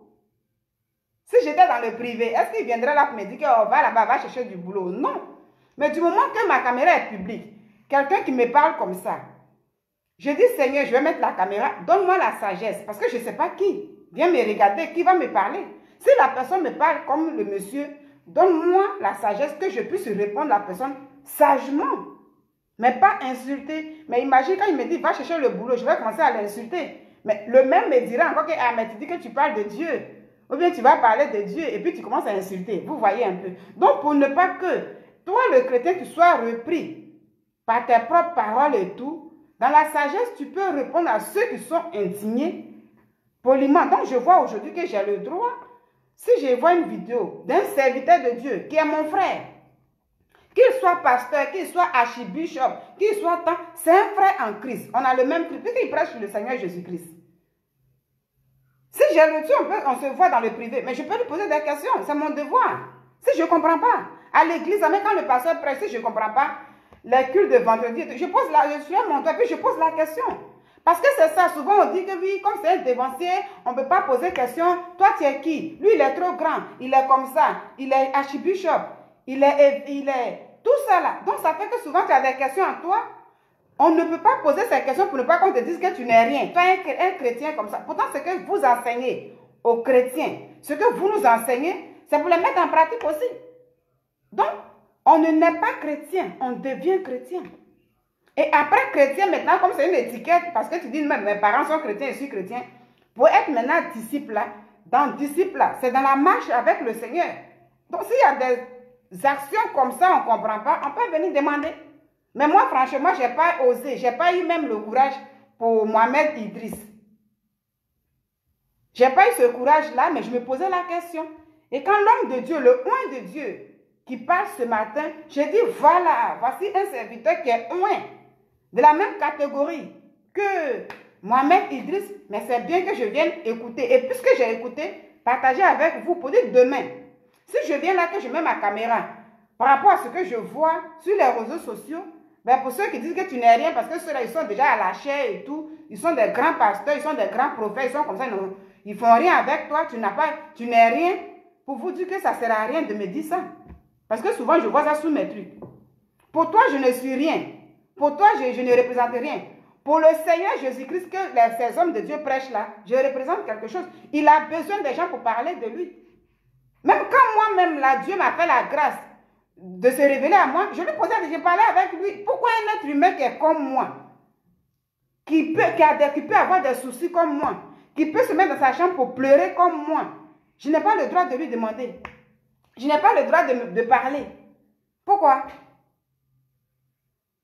Si j'étais dans le privé, est-ce qu'il viendrait là pour me dire que oh, va là-bas, va chercher du boulot? Non. Mais du moment que ma caméra est publique, quelqu'un qui me parle comme ça, je dis, Seigneur, je vais mettre la caméra, donne-moi la sagesse, parce que je ne sais pas qui vient me regarder, qui va me parler. Si la personne me parle comme le monsieur, donne-moi la sagesse que je puisse répondre à la personne sagement, mais pas insulter. Mais imagine quand il me dit, va chercher le boulot, je vais commencer à l'insulter. Mais le même me dira encore que, ah, mais tu dis que tu parles de Dieu, ou bien tu vas parler de Dieu, et puis tu commences à insulter. Vous voyez un peu. Donc, pour ne pas que toi, le chrétien, tu sois repris par tes propres paroles et tout, dans la sagesse, tu peux répondre à ceux qui sont indignés poliment. Donc, je vois aujourd'hui que j'ai le droit, si je vois une vidéo d'un serviteur de Dieu qui est mon frère, qu'il soit pasteur, qu'il soit archibishop, qu'il soit tant, c'est un frère en Christ. On a le même Christ, puisqu'il prêche sur le Seigneur Jésus-Christ. Si j'ai le temps, on se voit dans le privé, mais je peux lui poser des questions, c'est mon devoir. Si je ne comprends pas, à l'église, même quand le pasteur prêche, si je ne comprends pas, les cultes de vendredi, je suis à mon toit, puis je pose la question. Parce que c'est ça, souvent on dit que oui, comme c'est un dévancier, on ne peut pas poser question. Toi, tu es qui? Lui, il est trop grand, il est comme ça, il est archibishop, il est tout ça là. Donc ça fait que souvent tu as des questions en toi. On ne peut pas poser ces questions pour ne pas qu'on te dise que tu n'es rien. Toi, un chrétien comme ça. Pourtant, ce que vous enseignez aux chrétiens, ce que vous nous enseignez, c'est pour les mettre en pratique aussi. Donc, on ne naît pas chrétien, on devient chrétien. Et après chrétien, maintenant, comme c'est une étiquette, parce que tu dis, mes parents sont chrétiens, je suis chrétien, pour être maintenant disciple là, c'est dans la marche avec le Seigneur. Donc, s'il y a des actions comme ça, on ne comprend pas, on peut venir demander. Mais moi, franchement, je n'ai pas osé, je n'ai pas eu même le courage pour Mohamed Idriss. Je n'ai pas eu ce courage-là, mais je me posais la question. Et quand l'homme de Dieu, le oint de Dieu, qui parle ce matin, j'ai dit, voilà, voici un serviteur qui est oint, de la même catégorie que Mohamed Idriss, mais c'est bien que je vienne écouter. Et puisque j'ai écouté, partager avec vous pour dire demain, si je viens là, que je mets ma caméra, par rapport à ce que je vois sur les réseaux sociaux, ben pour ceux qui disent que tu n'es rien, parce que ceux-là, ils sont déjà à la chair et tout, ils sont des grands pasteurs, ils sont des grands prophètes, ils sont comme ça, non, ils font rien avec toi, tu n'es rien, pour vous dire que ça ne sert à rien de me dire ça. Parce que souvent, je vois ça sous mes trucs. Pour toi, je ne suis rien. Pour toi, je ne représente rien. Pour le Seigneur Jésus-Christ, que ces hommes de Dieu prêchent là, je représente quelque chose. Il a besoin des gens pour parler de lui. Même quand moi-même, là, Dieu m'a fait la grâce de se révéler à moi, je lui posais, je parlais avec lui. Pourquoi un être humain qui est comme moi, qui peut avoir des soucis comme moi, qui peut se mettre dans sa chambre pour pleurer comme moi, je n'ai pas le droit de lui demander. Je n'ai pas le droit de parler. Pourquoi?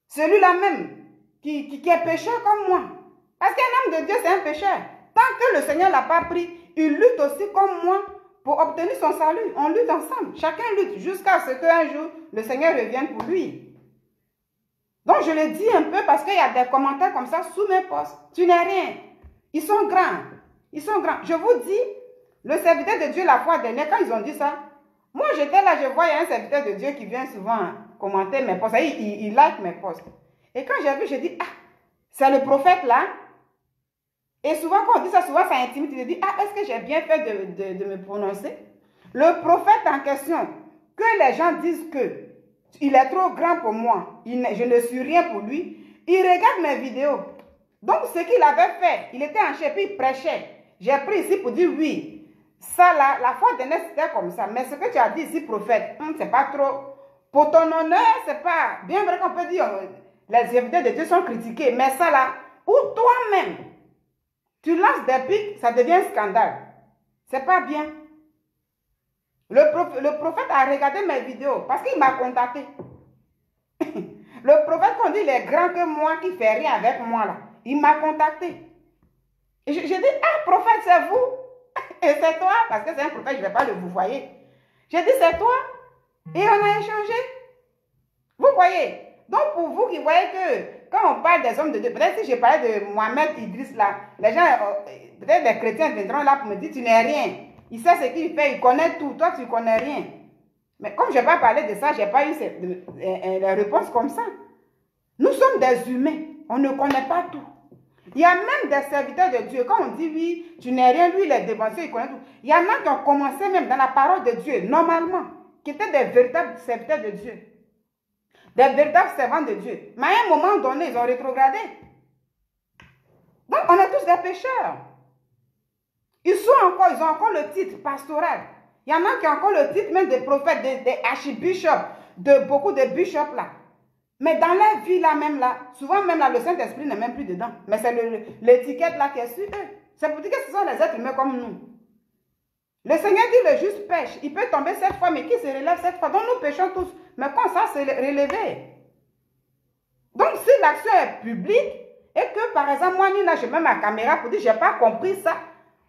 Celui-là même, qui est pécheur comme moi. Parce qu'un homme de Dieu, c'est un pécheur. Tant que le Seigneur ne l'a pas pris, il lutte aussi comme moi pour obtenir son salut. On lutte ensemble. Chacun lutte jusqu'à ce qu'un jour, le Seigneur revienne pour lui. Donc, je le dis un peu parce qu'il y a des commentaires comme ça sous mes posts. Tu n'es rien. Ils sont grands. Ils sont grands. Je vous dis, le serviteur de Dieu la fois dernière, quand ils ont dit ça, moi, j'étais là, je vois, il y a un serviteur de Dieu qui vient souvent commenter mes posts. Il like mes posts. Et quand j'ai vu, j'ai dit, ah, c'est le prophète là. Et souvent, quand on dit ça, souvent, ça intimide. Il dit, ah, est-ce que j'ai bien fait de me prononcer? Le prophète en question, que les gens disent que il est trop grand pour moi, je ne suis rien pour lui, il regarde mes vidéos. Donc, ce qu'il avait fait, il était en chef, il prêchait. J'ai pris ici pour dire oui. Ça là, la fois dernière, c'était comme ça. Mais ce que tu as dit ici, prophète, c'est pas trop. Pour ton honneur, c'est pas. Bien vrai qu'on peut dire, les serviteurs de Dieu sont critiqués. Mais ça là, ou toi-même, tu lances des pics, ça devient un scandale. C'est pas bien. Le prophète a regardé mes vidéos parce qu'il m'a contacté. Le prophète, qu'on dit, il est grand que moi, qui fait rien avec moi là. Il m'a contacté. Et j'ai dit, ah, prophète, c'est vous? Et c'est toi, parce que c'est un prophète, je ne vais pas le vous voyez. J'ai dit, c'est toi. Et on a échangé. Vous voyez. Donc, pour vous qui voyez que, quand on parle des hommes de Dieu, peut-être si je parlais de Mohamed Idriss là, les gens, peut-être les chrétiens viendront là pour me dire, tu n'es rien. Il sait ce qu'il fait, il connaît tout. Toi, tu ne connais rien. Mais comme je n'ai pas parlé de ça, je n'ai pas eu les réponses comme ça. Nous sommes des humains. On ne connaît pas tout. Il y a même des serviteurs de Dieu. Quand on dit oui, tu n'es rien, lui, il est dévancé, il connaît tout. Il y en a qui ont commencé même dans la parole de Dieu, normalement, qui étaient des véritables serviteurs de Dieu. Des véritables servants de Dieu. Mais à un moment donné, ils ont rétrogradé. Donc, on est tous des pécheurs. Ils ont encore le titre pastoral. Il y en a qui ont encore le titre même de prophètes, des archibishops, de beaucoup de bishops là. Mais dans leur vie là même là, souvent même là, le Saint-Esprit n'est même plus dedans. Mais c'est l'étiquette là qui est sur eux. C'est pour dire que ce sont les êtres humains comme nous. Le Seigneur dit le juste pêche. Il peut tomber 7 fois, mais qui se relève 7 fois? Donc nous péchons tous. Mais quand ça se relever? Donc si l'action est publique, et que par exemple, moi, Nina, je mets ma caméra pour dire, je n'ai pas compris ça.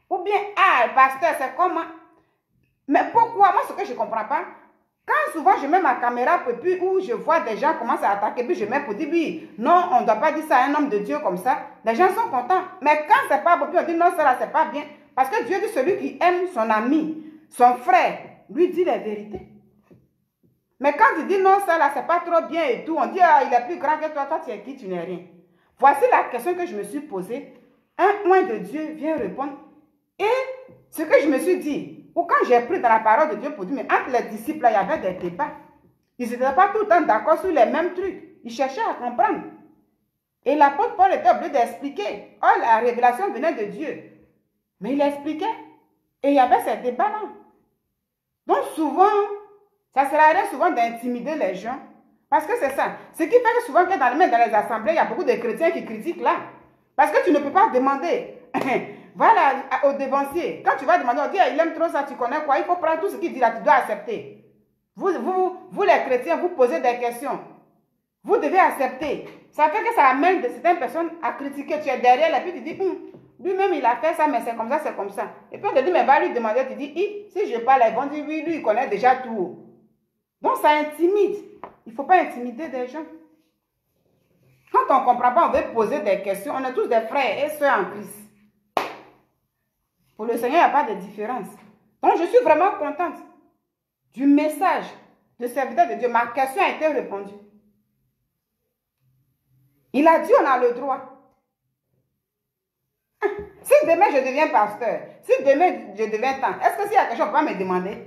Ou bien, ah, pasteur, c'est comment? Mais pourquoi? Moi, ce que je ne comprends pas, quand souvent je mets ma caméra, puis où je vois des gens commencer à attaquer, puis je mets pour dire, oui, non, on ne doit pas dire ça à un homme de Dieu comme ça, les gens sont contents. Mais quand c'est pas bon, puis on dit, non, ça là, c'est pas bien. Parce que Dieu dit, celui qui aime son ami, son frère, lui dit la vérité. Mais quand il dit, non, ça là, c'est pas trop bien et tout, on dit, ah, il est plus grand que toi, toi, tu es qui, tu n'es rien. Voici la question que je me suis posée. Un oint de Dieu vient répondre. Et ce que je me suis dit, ou quand j'ai pris dans la parole de Dieu pour dire, mais entre les disciples, là, il y avait des débats. Ils n'étaient pas tout le temps d'accord sur les mêmes trucs. Ils cherchaient à comprendre. Et l'apôtre Paul était obligé d'expliquer. Oh, la révélation venait de Dieu. Mais il expliquait. Et il y avait ces débats-là. Donc souvent, ça sert à rien souvent d'intimider les gens. Parce que c'est ça. Ce qui fait que souvent, que dans les assemblées, il y a beaucoup de chrétiens qui critiquent là. Parce que tu ne peux pas demander. Voilà, au dévancier. Quand tu vas demander, on dit, il aime trop ça, tu connais quoi? Il faut prendre tout ce qu'il dit là, tu dois accepter. Vous les chrétiens, vous posez des questions. Vous devez accepter. Ça fait que ça amène certaines personnes à critiquer. Tu es derrière, et puis tu dis, Lui-même, il a fait ça, mais c'est comme ça, c'est comme ça. Et puis on te dit, mais va lui demander, tu dis, si je parle, ils vont dire, oui, lui, il connaît déjà tout. Donc ça intimide. Il ne faut pas intimider des gens. Quand on ne comprend pas, on veut poser des questions. On est tous des frères et sœurs en Christ. Pour le Seigneur, il n'y a pas de différence. Donc je suis vraiment contente du message de serviteur de Dieu. Ma question a été répondue. Il a dit, on a le droit. Si demain je deviens pasteur, si demain je deviens tant, est-ce que s'il y a quelque chose, on peut me demander?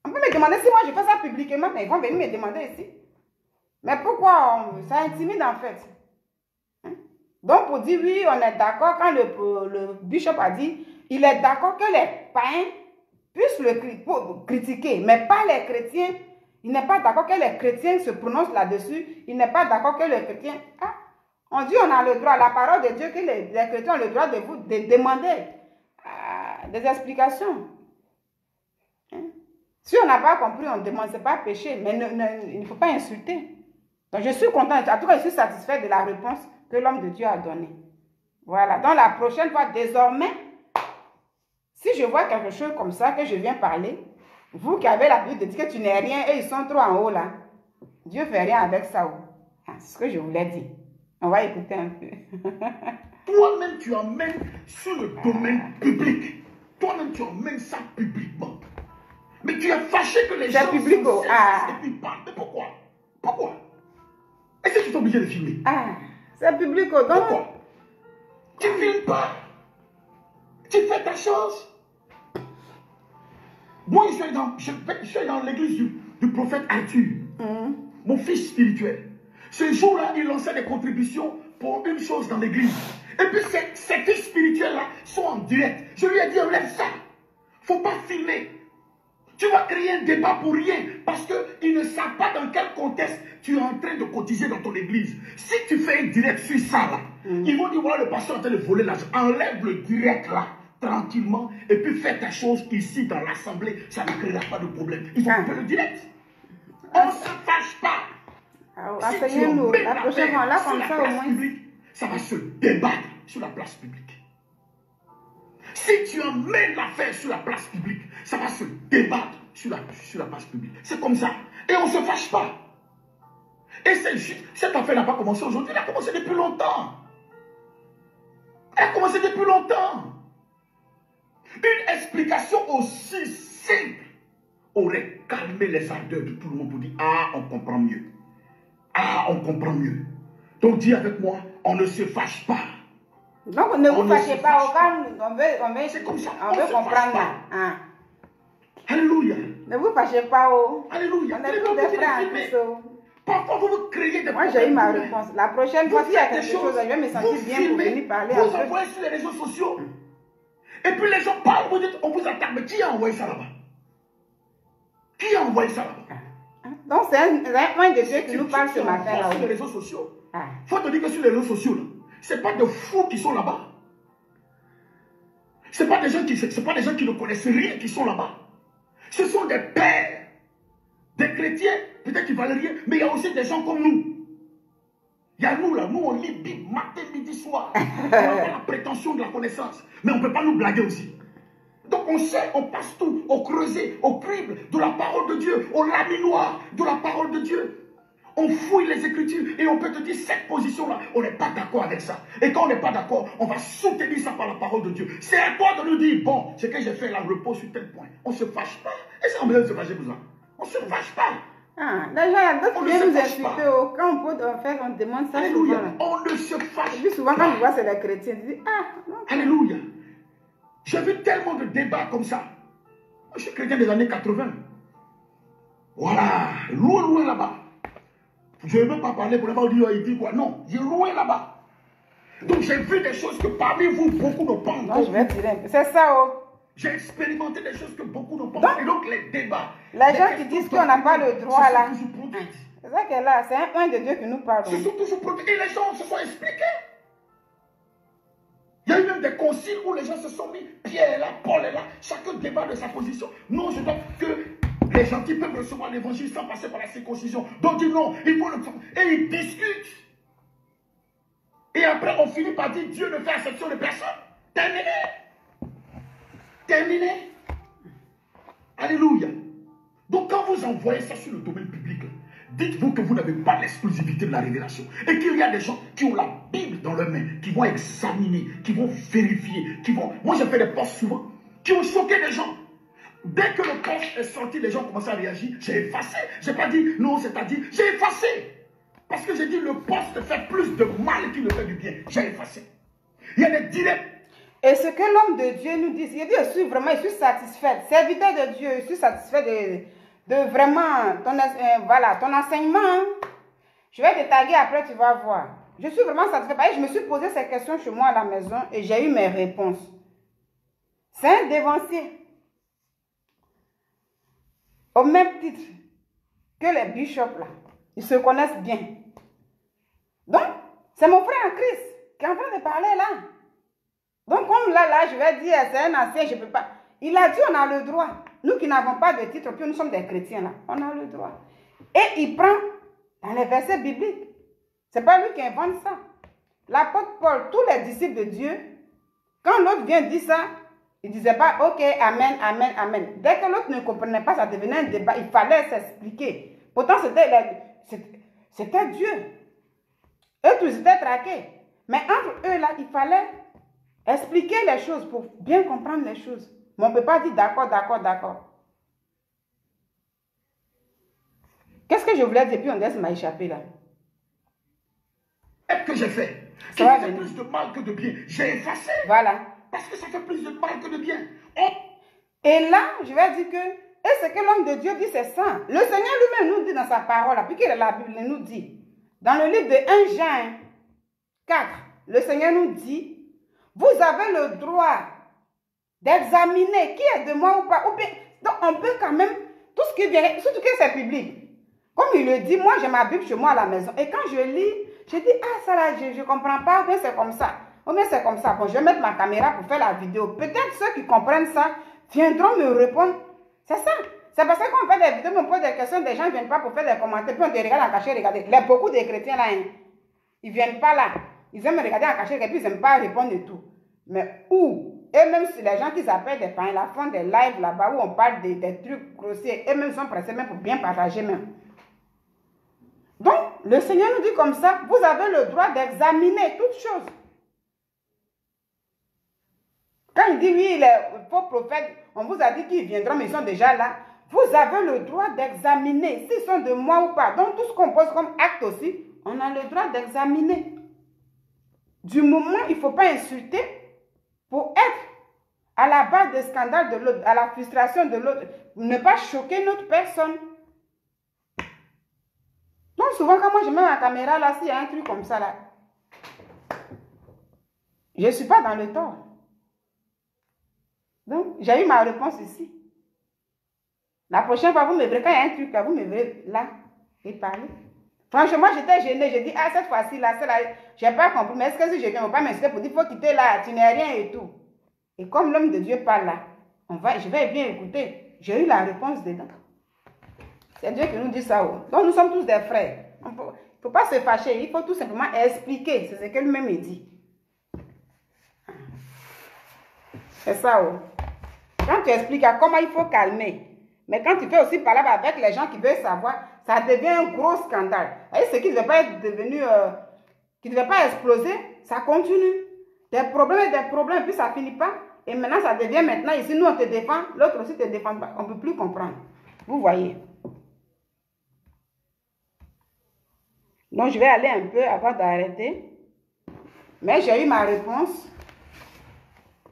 On peut me demander si moi je fais ça publiquement, mais ils vont venir me demander ici. Mais pourquoi ça intimide en fait? Donc pour dire oui, on est d'accord, quand le bishop a dit, il est d'accord que les païens puissent le critiquer, mais pas les chrétiens. Il n'est pas d'accord que les chrétiens se prononcent là-dessus. Il n'est pas d'accord que les chrétiens... Ah, on dit on a le droit, la parole de Dieu, que les chrétiens ont le droit de vous demander des explications. Si on n'a pas compris, on demande, ce n'est pas péché, mais il ne faut pas insulter. Donc je suis contente, en tout cas je suis satisfaite de la réponse que l'homme de Dieu a donnée. Voilà, donc la prochaine fois, désormais, si je vois quelque chose comme ça, que je viens parler, vous qui avez l'habitude de dire que tu n'es rien et ils sont trop en haut là, Dieu ne fait rien avec ça. C'est ce que je voulais dire. On va écouter un peu. Toi-même, tu emmènes sur le domaine public. Toi-même, tu emmènes ça publiquement. Mais tu es fâché que les gens... public, et puis parlent. Mais pourquoi? Pourquoi? Est-ce que tu es obligé de filmer? C'est public. Donc... Pourquoi? Tu ne filmes pas. Tu fais ta chose. Moi, je suis dans l'église du prophète Arthur, mon fils spirituel. Ce jour-là, il lançait des contributions pour une chose dans l'église. Et puis, ces fils spirituels-là sont en direct. Je lui ai dit, enlève ça. Il ne faut pas filmer. Tu vas créer un débat pour rien. Parce qu'ils ne savent pas dans quel contexte tu es en train de cotiser dans ton église. Si tu fais un direct sur ça, là, ils vont dire, voilà, le pasteur est en train de voler l'argent. Enlève le direct, là, tranquillement. Et puis, fais ta chose ici, dans l'assemblée. Ça ne créera pas de problème. Ils ont fait le direct. On ne se fâche pas. Enseignez-nous, la prochaine fois, là, comme ça, au moins. Publique, ça va se débattre sur la place publique. Si tu emmènes l'affaire sur la place publique, ça va se débattre sur la place publique. C'est comme ça. Et on ne se fâche pas. Et cette affaire n'a pas commencé aujourd'hui, elle a commencé depuis longtemps. Elle a commencé depuis longtemps. Une explication aussi simple aurait calmé les ardeurs de tout le monde pour dire, on comprend mieux. On comprend mieux. Donc dis avec moi, on ne se fâche pas. Donc ne vous fâchez pas, on veut comprendre là. Alléluia. Ne vous fâchez pas. Alléluia. On est tous des frères en Christ. Parfois vous créez des problèmes. Moi j'ai eu ma réponse. La prochaine fois, s'il y a quelque chose, je vais me sentir bien pour venir parler. Vous envoyez sur les réseaux sociaux. Et puis les gens parlent, vous dites, on vous attaque. Mais qui a envoyé ça là-bas? Qui a envoyé ça là-bas? Donc c'est un point de Dieu qui nous parle ce matin là. Sur les réseaux sociaux. Il faut te dire que sur les réseaux sociaux, ce n'est pas de fous qui sont là-bas. Ce n'est pas des gens qui ne connaissent rien qui sont là-bas. Ce sont des pères, des chrétiens, peut-être qui valent rien, mais il y a aussi des gens comme nous. Il y a nous là, nous on lit Bible matin, midi, soir. On n'a pas la prétention de la connaissance, mais on ne peut pas nous blaguer aussi. Donc on sait, on passe tout au creuset, au crible de la parole de Dieu, au laminoir de la parole de Dieu. On fouille les Écritures et on peut te dire cette position-là, on n'est pas d'accord avec ça. Et quand on n'est pas d'accord, on va soutenir ça par la parole de Dieu. C'est à toi de nous dire, bon, ce que j'ai fait là repose sur tel point. On ne se fâche pas. Et ça, on besoin de se fâcher pour ça. On ne se fâche pas. Déjà, d'autres viennent nous insulter. Quand on peut en faire, on demande ça. Alléluia. On ne se fâche pas. Et puis souvent, quand je vois c'est les chrétiens, ils disent, non. Alléluia. J'ai vu tellement de débats comme ça. Moi, je suis chrétien des années 80. Voilà, loin là-bas. Je ne veux pas parler pour ne dire, il dit quoi. Non, il est loin là-bas. Donc j'ai vu des choses que parmi vous, beaucoup n'ont pas encore. Non, je vais tirer un peu. C'est ça, J'ai expérimenté des choses que beaucoup n'ont pas encore. Et donc les débats. Les gens qui disent qu'on n'a pas le droit là. C'est ça qu'elle a. C'est un point de Dieu qui nous parle. Ce sont toujours produits. Et les gens se sont expliqués. Il y a eu même des conciles où les gens se sont mis. Pierre est là, Paul est là. Chacun débat de sa position. Non, je dois que les gentils peuvent recevoir l'évangile sans passer par la circoncision. Donc, ils non, il faut le faire. Et ils discutent. Et après, on finit par dire Dieu ne fait exception de personne. Terminé. Terminé. Alléluia. Donc quand vous envoyez ça sur le domaine public, dites-vous que vous n'avez pas l'exclusivité de la révélation. Et qu'il y a des gens qui ont la Bible dans leurs mains, qui vont examiner, qui vont vérifier, qui vont... Moi, j'ai fait des posts souvent, qui ont choqué des gens. Dès que le post est sorti, les gens commencent à réagir. J'ai effacé. Je n'ai pas dit non, c'est-à-dire, j'ai effacé. Parce que j'ai dit le post fait plus de mal qu'il ne fait du bien. J'ai effacé. Il y a des dilemmes. Et ce que l'homme de Dieu nous dit, il dit, je suis satisfaite. Serviteur de Dieu, je suis satisfait de vraiment ton enseignement. Hein. Je vais te taguer après, tu vas voir. Je suis vraiment satisfaite. Je me suis posé ces questions chez moi à la maison et j'ai eu mes réponses. C'est un dévancier. Au même titre que les bishops là, ils se connaissent bien. Donc, c'est mon frère en Christ qui est en train de parler là. Donc, comme là, je vais dire, c'est un ancien, je ne peux pas. Il a dit, on a le droit. Nous qui n'avons pas de titre, puis nous sommes des chrétiens là, on a le droit. Et il prend dans les versets bibliques. Ce n'est pas lui qui invente ça. L'apôtre Paul, tous les disciples de Dieu, quand l'autre vient dire ça, il ne disait pas, ok, amen, amen, amen. Dès que l'autre ne comprenait pas, ça devenait un débat. Il fallait s'expliquer. Pourtant, c'était Dieu. Eux tous étaient traqués. Mais entre eux, là, il fallait expliquer les choses pour bien comprendre les choses. Mais on ne peut pas dire d'accord, d'accord, d'accord. Qu'est-ce que je voulais dire? Puis on laisse m'a échappé là. Que j'ai fait. Qui fait plus de mal que de bien. J'ai effacé. Voilà. Parce que ça fait plus de mal que de bien. Et là, je vais dire que, et ce que l'homme de Dieu dit, c'est ça. Le Seigneur lui-même nous dit dans sa parole, puisque la Bible nous dit, dans le livre de 1 Jean 4, le Seigneur nous dit, vous avez le droit d'examiner qui est de moi ou pas. Ou bien, donc on peut quand même, tout ce qui vient, surtout que c'est public. Comme il le dit, moi j'ai ma Bible chez moi à la maison. Et quand je lis, je dis, ah ça là, je ne comprends pas, ou bien c'est comme ça. Ou bien c'est comme ça. Bon, je vais mettre ma caméra pour faire la vidéo. Peut-être ceux qui comprennent ça viendront me répondre. C'est ça. C'est parce que quand on fait des vidéos, on pose des questions, des gens ne viennent pas pour faire des commentaires, puis on te regarde en cachet, regardez. Il y a beaucoup de chrétiens là, hein. Ils ne viennent pas là. Ils aiment me regarder en cachet, et puis ils n'aiment pas répondre et tout. Mais où? Et même si les gens qui s'appellent des parents, là, font des lives là-bas où on parle des trucs grossiers, eux-mêmes sont pressés même pour bien partager même. Donc, le Seigneur nous dit comme ça, vous avez le droit d'examiner toutes choses. Quand il dit oui, les faux prophètes, on vous a dit qu'ils viendront, mais ils sont déjà là. Vous avez le droit d'examiner s'ils sont de moi ou pas. Donc, tout ce qu'on pose comme acte aussi, on a le droit d'examiner. Du moment, il ne faut pas insulter pour être à la base des scandales de l'autre, à la frustration de l'autre, ne pas choquer notre personne. Donc, souvent, quand moi je mets ma caméra là, s'il y a un truc comme ça là, je ne suis pas dans le tort. Donc, j'ai eu ma réponse ici. La prochaine fois, vous me verrez, quand il y a un truc là, vous me verrez là et parler. Franchement, j'étais gênée. Je dis, ah, cette fois-ci là, je n'ai pas compris. Mais est-ce que si je viens, on ne va pas m'insulter pour dire, il faut quitter là, tu n'es rien et tout. Et comme l'homme de Dieu parle là, je vais bien écouter. J'ai eu la réponse dedans. C'est Dieu qui nous dit ça. Oh. Donc, nous sommes tous des frères. Il ne faut pas se fâcher. Il faut tout simplement expliquer. C'est ce que lui-même dit. C'est ça. Oh. Quand tu expliques comment il faut calmer, mais quand tu fais aussi parler avec les gens qui veulent savoir, ça devient un gros scandale. Et ce qui ne devait pas être devenu, qui ne devait pas exploser, ça continue. Des problèmes, puis ça ne finit pas. Et maintenant, ça devient maintenant, ici, nous, on te défend, l'autre aussi te défend pas. On ne peut plus comprendre. Vous voyez. Donc, je vais aller un peu avant d'arrêter. Mais j'ai eu ma réponse.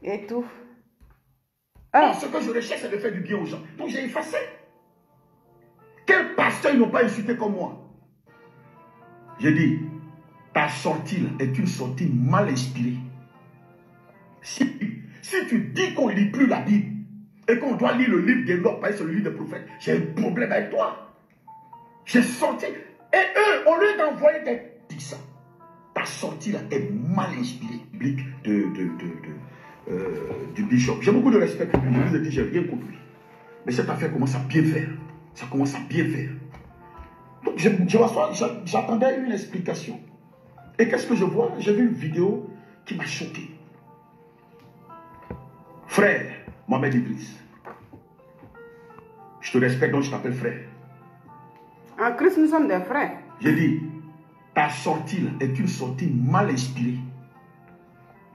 Et tout. Non, ce que je recherche, c'est de faire du bien aux gens. Donc, j'ai effacé. Quels pasteurs ils n'ont pas insulté comme moi? J'ai dit, ta sortie là est une sortie mal inspirée. Si tu dis qu'on ne lit plus la Bible et qu'on doit lire le livre des lois, pas sur le livre des prophètes, j'ai un problème avec toi. J'ai sorti. Et eux, au lieu d'envoyer des... Dis ça. Ta sortie là est mal inspirée. Du bishop. J'ai beaucoup de respect pour lui. Je vous ai dit, j'ai rien contre lui. Mais cette affaire commence à bien faire. Ça commence à bien faire. Donc, j'attendais une explication. Et qu'est-ce que je vois? J'ai vu une vidéo qui m'a choqué. Frère, Mohamed Idriss, je te respecte donc je t'appelle frère. En Christ, nous sommes des frères. J'ai dit, ta sortie là est une sortie mal inspirée.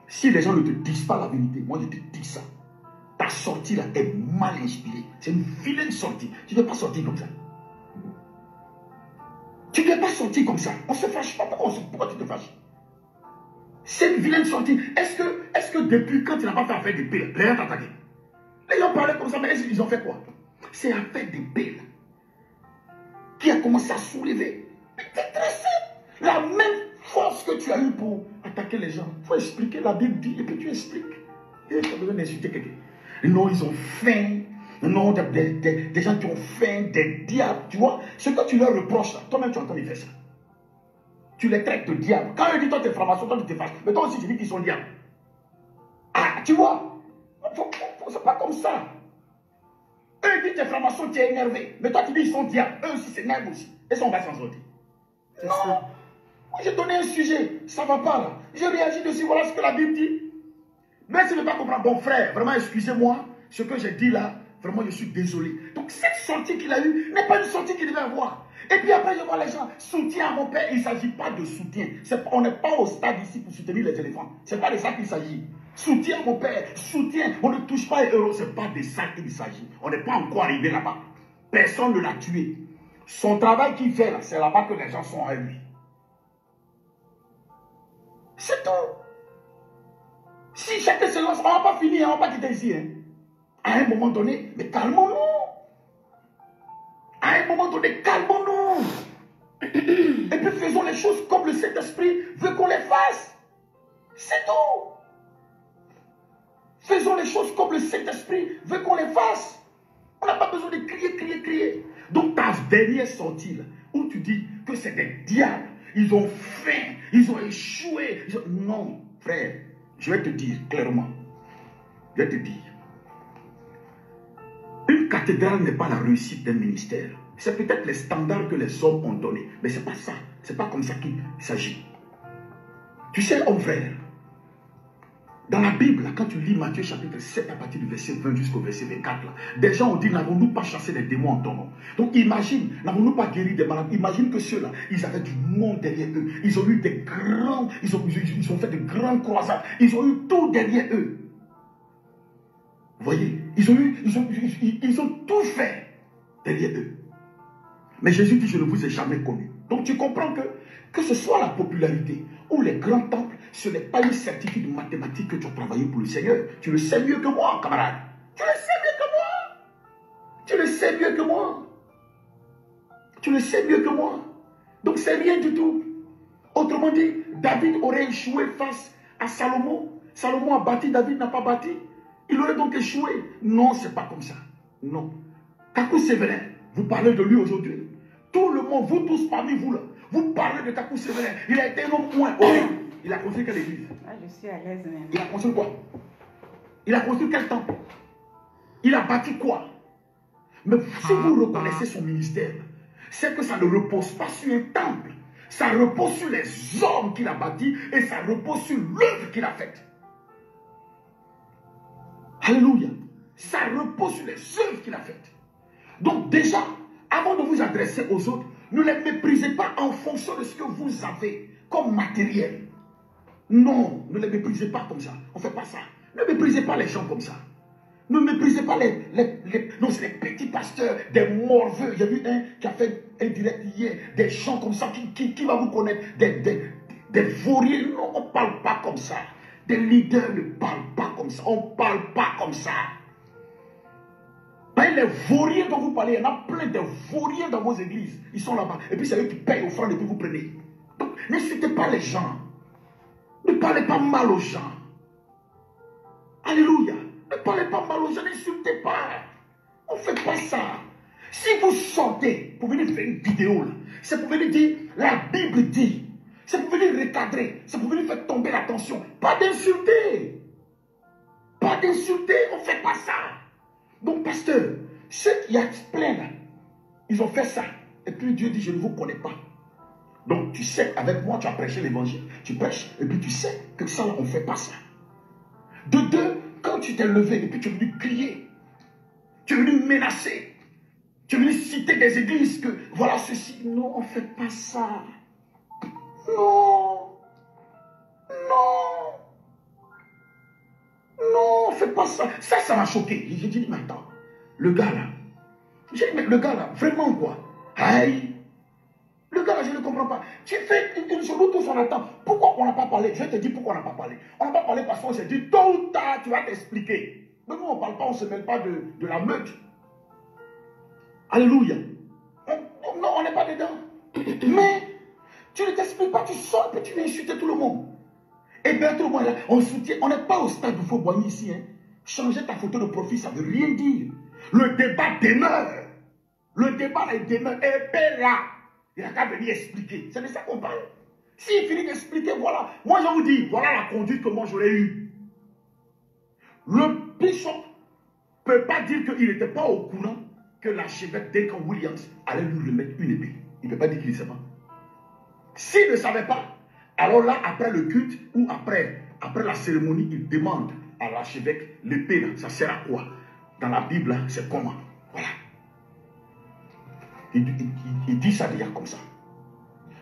Si les gens ne te disent pas la vérité, moi je te dis ça. Ta sortie là est mal inspirée. C'est une vilaine sortie. Tu ne dois pas sortir comme ça. Tu ne dois pas sortir comme ça. On ne se fâche pas. Pourquoi tu te fâches? C'est une vilaine sortie. Est-ce que depuis quand tu n'as pas fait affaire d'épée, les gens t'attaquent? Les gens parlaient comme ça, mais est-ce qu'ils ont fait quoi? C'est affaire d'épée qui a commencé à soulever. C'est très simple. La même force que tu as eu pour attaquer les gens. Il faut expliquer. La Bible dit et puis tu expliques. Et tu as besoin d'insulter quelqu'un. Non, ils ont faim. Non, des gens qui ont faim, des diables. Tu vois, ce que tu leur reproches, toi-même tu entends les faire ça. Tu les traites de diables. Quand ils disent toi t'es franc-maçon, toi tu te fâches. Mais toi aussi tu dis qu'ils sont diables. Ah, tu vois, c'est pas comme ça. Eux ils disent t'es franc-maçon, tu es énervé. Mais toi tu dis ils sont diables. Eux aussi s'énervent aussi. Et ça on va s'en sortir. Non, moi j'ai donné un sujet, ça va pas là. J'ai réagi dessus, voilà ce que la Bible dit. Mais si je ne veux pas comprendre, bon frère, vraiment excusez-moi, ce que j'ai dit là, vraiment je suis désolé. Donc cette sortie qu'il a eue n'est pas une sortie qu'il devait avoir. Et puis après je vois les gens, soutien à mon père, il ne s'agit pas de soutien. On n'est pas au stade ici pour soutenir les éléphants. Ce n'est pas de ça qu'il s'agit. Soutien à mon père, soutien, on ne touche pas les euros, ce n'est pas de ça qu'il s'agit. On n'est pas encore arrivé là-bas. Personne ne l'a tué. Son travail qu'il fait là, c'est là-bas que les gens sont à lui. C'est tout. Si chacun se lance, on ne va pas finir, on ne va pas quitter ici. Hein. À un moment donné, mais calmons-nous. À un moment donné, calmons-nous. Et puis faisons les choses comme le Saint-Esprit veut qu'on les fasse. C'est tout. Faisons les choses comme le Saint-Esprit veut qu'on les fasse. On n'a pas besoin de crier, crier, crier. Donc ta dernière sortie, là, où tu dis que c'est des diables, ils ont faim, ils ont échoué. Non, frère, je vais te dire clairement. Je vais te dire. Une cathédrale n'est pas la réussite d'un ministère. C'est peut-être les standards que les hommes ont donnés. Mais ce n'est pas ça. Ce n'est pas comme ça qu'il s'agit. Tu sais, homme frère, dans la Bible, quand tu lis Matthieu chapitre 7 à partir du verset 20 jusqu'au verset 24, là, des gens ont dit, n'avons-nous pas chassé les démons en ton nom? Donc imagine, n'avons-nous pas guéri des malades? Imagine que ceux-là, ils avaient du monde derrière eux. Ils ont eu des grands, ils ont fait de grandes croisades. Ils ont eu tout derrière eux. Vous voyez, ils ont tout fait derrière eux. Mais Jésus dit, je ne vous ai jamais connu. Donc tu comprends que ce soit la popularité ou les grands temples, ce n'est pas une certitude mathématique que tu as travaillé pour le Seigneur. Tu le sais mieux que moi, camarade. Tu le sais mieux que moi. Tu le sais mieux que moi. Tu le sais mieux que moi. Donc c'est rien du tout. Autrement dit, David aurait échoué face à Salomon. Salomon a bâti, David n'a pas bâti. Il aurait donc échoué. Non, c'est pas comme ça. Non. Kakou Sévérin, vous parlez de lui aujourd'hui. Tout le monde, vous tous parmi vous là, vous parlez de Kakou Sévérin. Il a été un homme point. Il a construit quelle église? Là, je suis à l'aise maintenant. Il a construit quoi? Il a construit quel temple? Il a bâti quoi? Mais si vous reconnaissez son ministère, c'est que ça ne repose pas sur un temple. Ça repose sur les hommes qu'il a bâtis et ça repose sur l'œuvre qu'il a faite. Alléluia. Ça repose sur les œuvres qu'il a faites. Donc déjà, avant de vous adresser aux autres, ne les méprisez pas en fonction de ce que vous avez comme matériel. Non, ne les méprisez pas comme ça. On ne fait pas ça. Ne méprisez pas les gens comme ça. Ne méprisez pas non, c'est les petits pasteurs, des morveux. J'ai vu un qui a fait un direct hier, des gens comme ça, qui va vous connaître, des vauriers. Non, on ne parle pas comme ça. Des leaders ne parlent pas comme ça. On ne parle pas comme ça. Les vauriers dont vous parlez, il y en a plein de vauriers dans vos églises. Ils sont là-bas. Et puis c'est eux qui payent offrande et puis vous prenez. Donc n'insultez pas les gens. Ne parlez pas mal aux gens. Alléluia. Ne parlez pas mal aux gens. N'insultez pas. On ne fait pas ça. Si vous sortez pour venir faire une vidéo, c'est pour venir dire, la Bible dit. C'est pour venir recadrer. C'est pour venir faire tomber la tension. Pas d'insulter. Pas d'insulter. On ne fait pas ça. Donc, pasteur, ceux qui y a plein là, ils ont fait ça. Et puis Dieu dit, je ne vous connais pas. Donc, tu sais, avec moi, tu as prêché l'évangile, tu prêches, et puis tu sais que ça, on ne fait pas ça. De deux, quand tu t'es levé, et puis tu es venu crier, tu es venu menacer, tu es venu citer des églises que, voilà ceci. Non, on ne fait pas ça. Non. Non. Non, on ne fait pas ça. Ça m'a choqué. J'ai dit, mais attends, le gars là, j'ai dit, mais le gars là, vraiment quoi? Aïe. Le gars là, je ne comprends pas. Tu fais une chose, tous on attend. Pourquoi on n'a pas parlé? Je vais te dire pourquoi on n'a pas parlé. On n'a pas parlé parce qu'on s'est dit, tôt ou tard, tu vas t'expliquer. Mais nous, on ne parle pas, on ne se mêle pas de la meute. Alléluia. Non, on n'est pas dedans. Mais tu ne t'expliques pas, tu sors et tu viens insulter tout le monde. Et bien tout le monde là, on soutient, on n'est pas au stade où il faut boigner ici. Hein. Changer ta photo de profil, ça ne veut rien dire. Le débat demeure. Le débat là, il demeure. Et bien là, il n'a qu'à venir expliquer. C'est de ça qu'on parle. S'il finit d'expliquer, voilà. Moi, je vous dis, voilà la conduite que moi j'aurais eue. Le bishop ne peut pas dire qu'il n'était pas au courant que l'archevêque Duncan Williams allait lui remettre une épée. Il ne peut pas dire qu'il ne sait pas. S'il ne savait pas, alors là, après le culte ou après la cérémonie, il demande à l'archevêque l'épée là, ça sert à quoi? Dans la Bible, c'est comment? Voilà. Il dit ça déjà comme ça.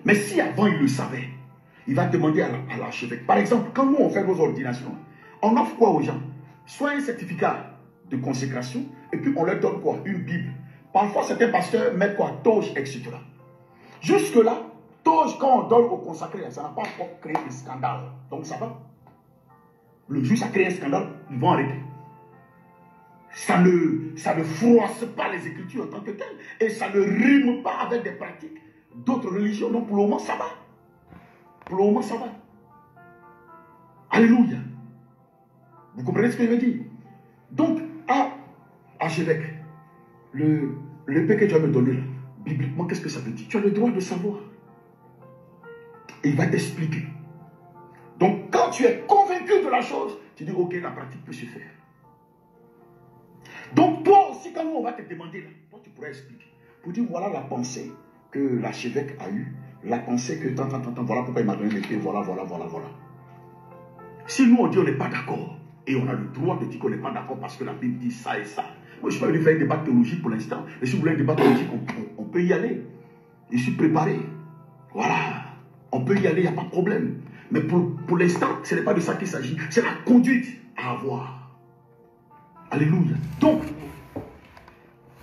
Mais si avant il le savait, il va demander à l'archevêque. Par exemple, quand nous on fait nos ordinations, on offre quoi aux gens? Soit un certificat de consécration, et puis on leur donne quoi? Une Bible. Parfois, certains pasteurs mettent quoi? Toge, etc. Jusque-là, toge, quand on donne au consacré, ça n'a pas encore créé de scandale. Donc ça va. Le jour où ça crée un scandale, ils vont arrêter. Ça ne froisse pas les Écritures en tant que telles. Et ça ne rime pas avec des pratiques d'autres religions. Donc pour le moment, ça va. Pour le moment, ça va. Alléluia. Vous comprenez ce que je veux dire? Donc, à archevêque, l'épée que tu vas me donner là, bibliquement, qu'est-ce que ça veut dire? Tu as le droit de savoir. Et il va t'expliquer. Donc, quand tu es convaincu de la chose, tu dis, ok, la pratique peut se faire. Donc, toi aussi, quand nous, on va te demander, là, toi, tu pourrais expliquer. Pour dire, voilà la pensée que l'archevêque a eue, la pensée que, voilà pourquoi il m'a donné l'épée, voilà. Si nous, on dit, on n'est pas d'accord, et on a le droit de dire qu'on n'est pas d'accord parce que la Bible dit ça et ça. Moi, je ne suis pas venu faire un débat théologique pour l'instant. Mais si vous voulez un débat théologique, on peut y aller. Je suis préparé. Voilà. On peut y aller, il n'y a pas de problème. Mais pour l'instant, ce n'est pas de ça qu'il s'agit. C'est la conduite à avoir. Alléluia. Donc,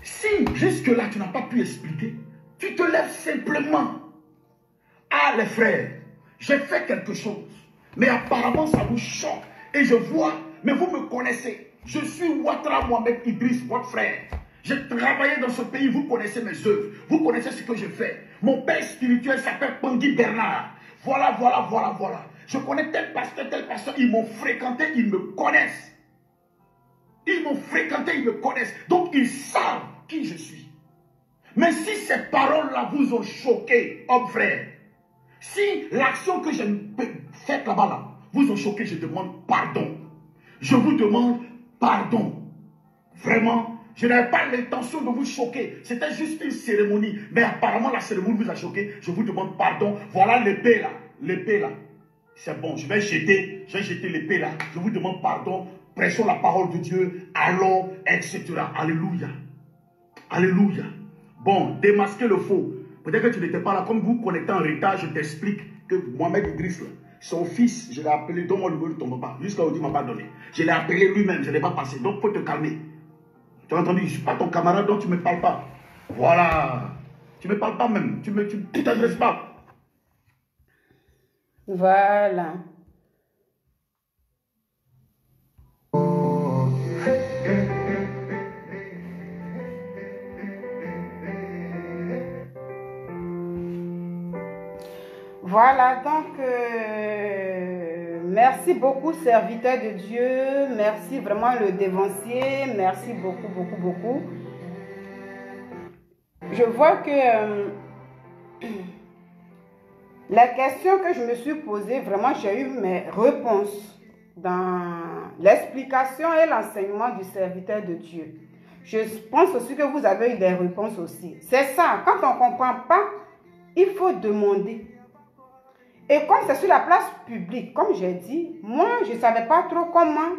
si jusque-là, tu n'as pas pu expliquer, tu te lèves simplement. Ah, les frères, j'ai fait quelque chose. Mais apparemment, ça vous choque. Et je vois, mais vous me connaissez. Je suis Ouattara Mohamed Idriss, votre frère. J'ai travaillé dans ce pays, vous connaissez mes œuvres. Vous connaissez ce que je fais. Mon père spirituel s'appelle Pangui Bernard. Voilà. Je connais tel pasteur. Ils m'ont fréquenté, ils me connaissent. Ils m'ont fréquenté, ils me connaissent. Donc, ils savent qui je suis. Mais si ces paroles-là vous ont choqué, homme frère, si l'action que j'ai faite là-bas, là, vous ont choqué, je demande pardon. Je vous demande pardon. Vraiment, je n'avais pas l'intention de vous choquer. C'était juste une cérémonie. Mais apparemment, la cérémonie vous a choqué. Je vous demande pardon. Voilà l'épée là. L'épée là. C'est bon, je vais jeter l'épée là. Je vous demande pardon. Prêchons la parole de Dieu. Allons, etc. Alléluia. Alléluia. Bon, démasquer le faux. Peut-être que tu n'étais pas là. Comme vous connectez en retard, je t'explique que Mohamed Idriss, là, son fils, je l'ai appelé, donne-moi le numéro de ton papa. Jusqu'à aujourd'hui, il ne m'a pas donné. Je l'ai appelé lui-même, je ne l'ai pas passé. Donc, il faut te calmer. Tu as entendu, je ne suis pas ton camarade, donc tu ne me parles pas. Voilà. Tu ne me parles pas même. Tu ne t'adresses pas. Voilà. Voilà, donc, merci beaucoup, serviteur de Dieu. Merci vraiment le dévancier. Merci beaucoup. Je vois que la question que je me suis posée, vraiment, j'ai eu mes réponses dans l'explication et l'enseignement du serviteur de Dieu. Je pense aussi que vous avez eu des réponses aussi. C'est ça, quand on ne comprend pas, il faut demander. Et comme c'est sur la place publique, comme j'ai dit, moi, je ne savais pas trop comment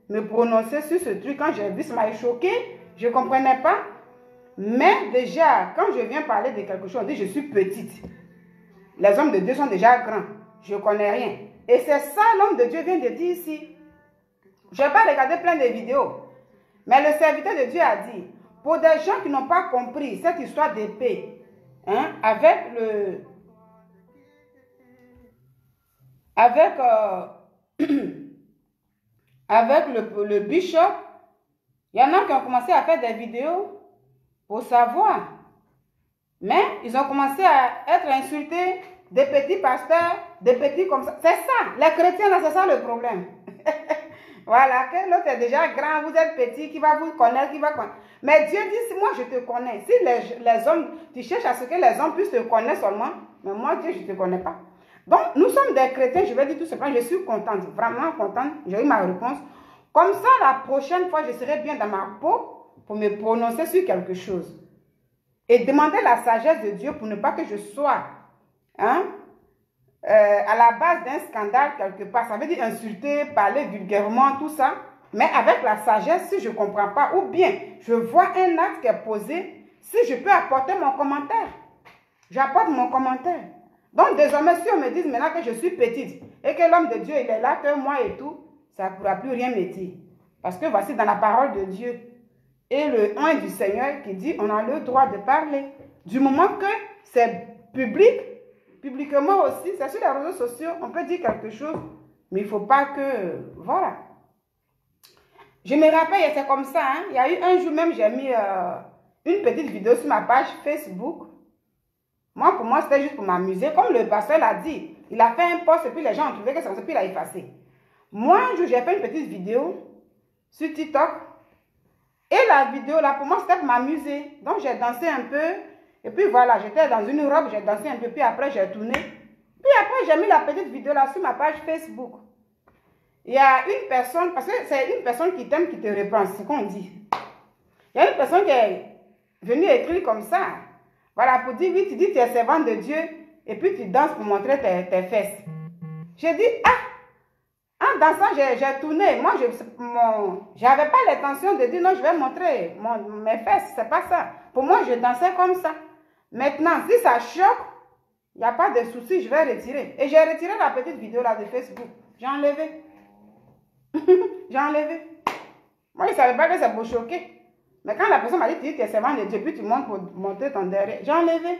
me prononcer sur ce truc. Quand j'ai vu, ça m'a choqué. Je ne comprenais pas. Mais déjà, quand je viens parler de quelque chose, on dit je suis petite. Les hommes de Dieu sont déjà grands. Je ne connais rien. Et c'est ça l'homme de Dieu vient de dire ici. Je n'ai pas regardé plein de vidéos. Mais le serviteur de Dieu a dit, pour des gens qui n'ont pas compris cette histoire d'épée, hein, avec le bishop, il y en a qui ont commencé à faire des vidéos pour savoir. Mais ils ont commencé à être insultés, des petits pasteurs, des petits comme ça. C'est ça, les chrétiens là, c'est ça le problème. Voilà, que l'autre est déjà grand, vous êtes petit, qui va vous connaître, qui va connaître. Mais Dieu dit, si moi je te connais, si les hommes, tu cherches à ce que les hommes puissent te connaître seulement, mais moi Dieu, je ne te connais pas. Donc, nous sommes des chrétiens, je vais dire tout simplement, je suis contente, vraiment contente, j'ai eu ma réponse. Comme ça, la prochaine fois, je serai bien dans ma peau pour me prononcer sur quelque chose. Et demander la sagesse de Dieu pour ne pas que je sois à la base d'un scandale quelque part. Ça veut dire insulter, parler vulgairement, tout ça. Mais avec la sagesse, si je ne comprends pas, ou bien je vois un acte qui est posé, si je peux apporter mon commentaire, j'apporte mon commentaire. Donc désormais, si on me dit maintenant que je suis petite et que l'homme de Dieu il est là, que moi et tout, ça ne pourra plus rien me dire. Parce que voici dans la parole de Dieu et le 1 du Seigneur qui dit on a le droit de parler. Du moment que c'est public, publiquement aussi, c'est sur les réseaux sociaux, on peut dire quelque chose, mais il ne faut pas que... Voilà. Je me rappelle, c'est comme ça, hein, il y a eu un jour même, j'ai mis une petite vidéo sur ma page Facebook. Moi, pour moi, c'était juste pour m'amuser. Comme le pasteur l'a dit, il a fait un post et puis les gens ont trouvé que ça ne s'est plus, il a effacé. Moi, un jour, j'ai fait une petite vidéo sur TikTok. Et la vidéo, là, pour moi, c'était pour m'amuser. Donc, j'ai dansé un peu. Et puis, voilà, j'étais dans une robe, j'ai dansé un peu. Puis après, j'ai tourné. Puis après, j'ai mis la petite vidéo là sur ma page Facebook. Il y a une personne, parce que c'est une personne qui t'aime, qui te reprend, c'est ce qu'on dit. Il y a une personne qui est venue écrire comme ça. Voilà, pour dire, oui, tu dis que tu es servante de Dieu. Et puis, tu danses pour montrer tes fesses. J'ai dit, ah! En dansant, j'ai tourné. Moi, je n'avais pas l'intention de dire non, je vais montrer mes fesses. C'est pas ça. Pour moi, je dansais comme ça. Maintenant, si ça choque, il n'y a pas de souci, je vais retirer. Et j'ai retiré la petite vidéo là de Facebook. J'ai enlevé. J'ai enlevé. Moi, je ne savais pas que ça peut choquer. Mais quand la personne m'a dit, tu es servant de Dieu, puis tu montes pour montrer ton derrière, j'ai enlevé.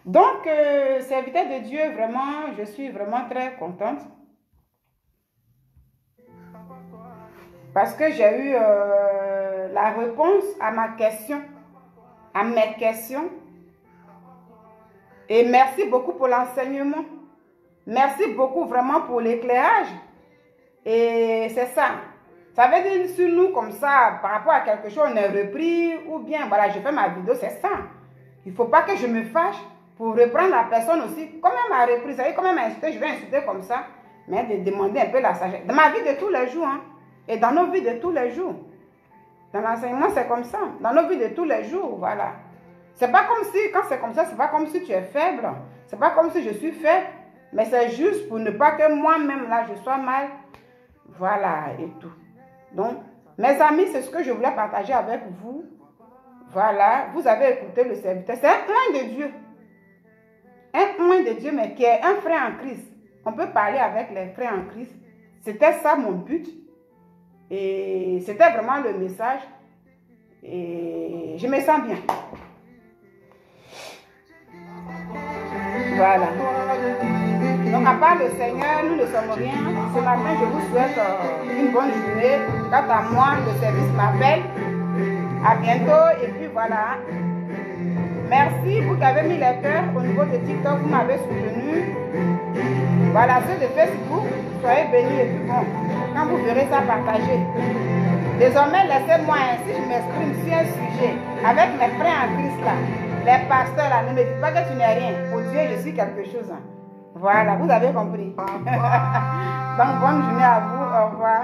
Donc, serviteur de Dieu, vraiment, je suis vraiment très contente. Parce que j'ai eu la réponse à ma question, à mes questions. Et merci beaucoup pour l'enseignement. Merci beaucoup vraiment pour l'éclairage. Et c'est ça. Ça veut dire sur nous comme ça, par rapport à quelque chose, on est repris ou bien, voilà, je fais ma vidéo, c'est ça. Il ne faut pas que je me fâche pour reprendre la personne aussi. Comme elle m'a repris, ça veut dire, comme elle m'a insulté, je vais insulter comme ça. Mais de demander un peu la sagesse. Dans ma vie de tous les jours, hein, et dans nos vies de tous les jours. Dans l'enseignement, c'est comme ça. Dans nos vies de tous les jours, voilà. C'est pas comme si, quand c'est comme ça, c'est pas comme si tu es faible. C'est pas comme si je suis faible. Mais c'est juste pour ne pas que moi-même, là, je sois mal. Voilà, et tout. Donc, mes amis, c'est ce que je voulais partager avec vous. Voilà, vous avez écouté le serviteur. C'est un oint de Dieu. Un oint de Dieu, mais qui est un frère en Christ. On peut parler avec les frères en Christ. C'était ça mon but. Et c'était vraiment le message. Et je me sens bien. Voilà. Donc, à part le Seigneur, nous ne sommes rien. Ce matin, je vous souhaite une bonne journée. Quant à moi, le service m'appelle. À bientôt. Et puis voilà. Merci, vous qui avez mis les cœurs au niveau de TikTok, vous m'avez soutenu. Voilà, ceux de Facebook, soyez bénis et puis bon. Quand vous verrez ça, partagez. Désormais, laissez-moi ainsi, je m'exprime sur un sujet avec mes frères en Christ là. Les pasteurs là, ne me dites pas que tu n'es rien. Pour Dieu, je suis quelque chose. Hein. Voilà, vous avez compris. Donc, bonne journée à vous. Au revoir.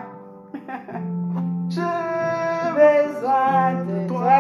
J'ai besoin de toi.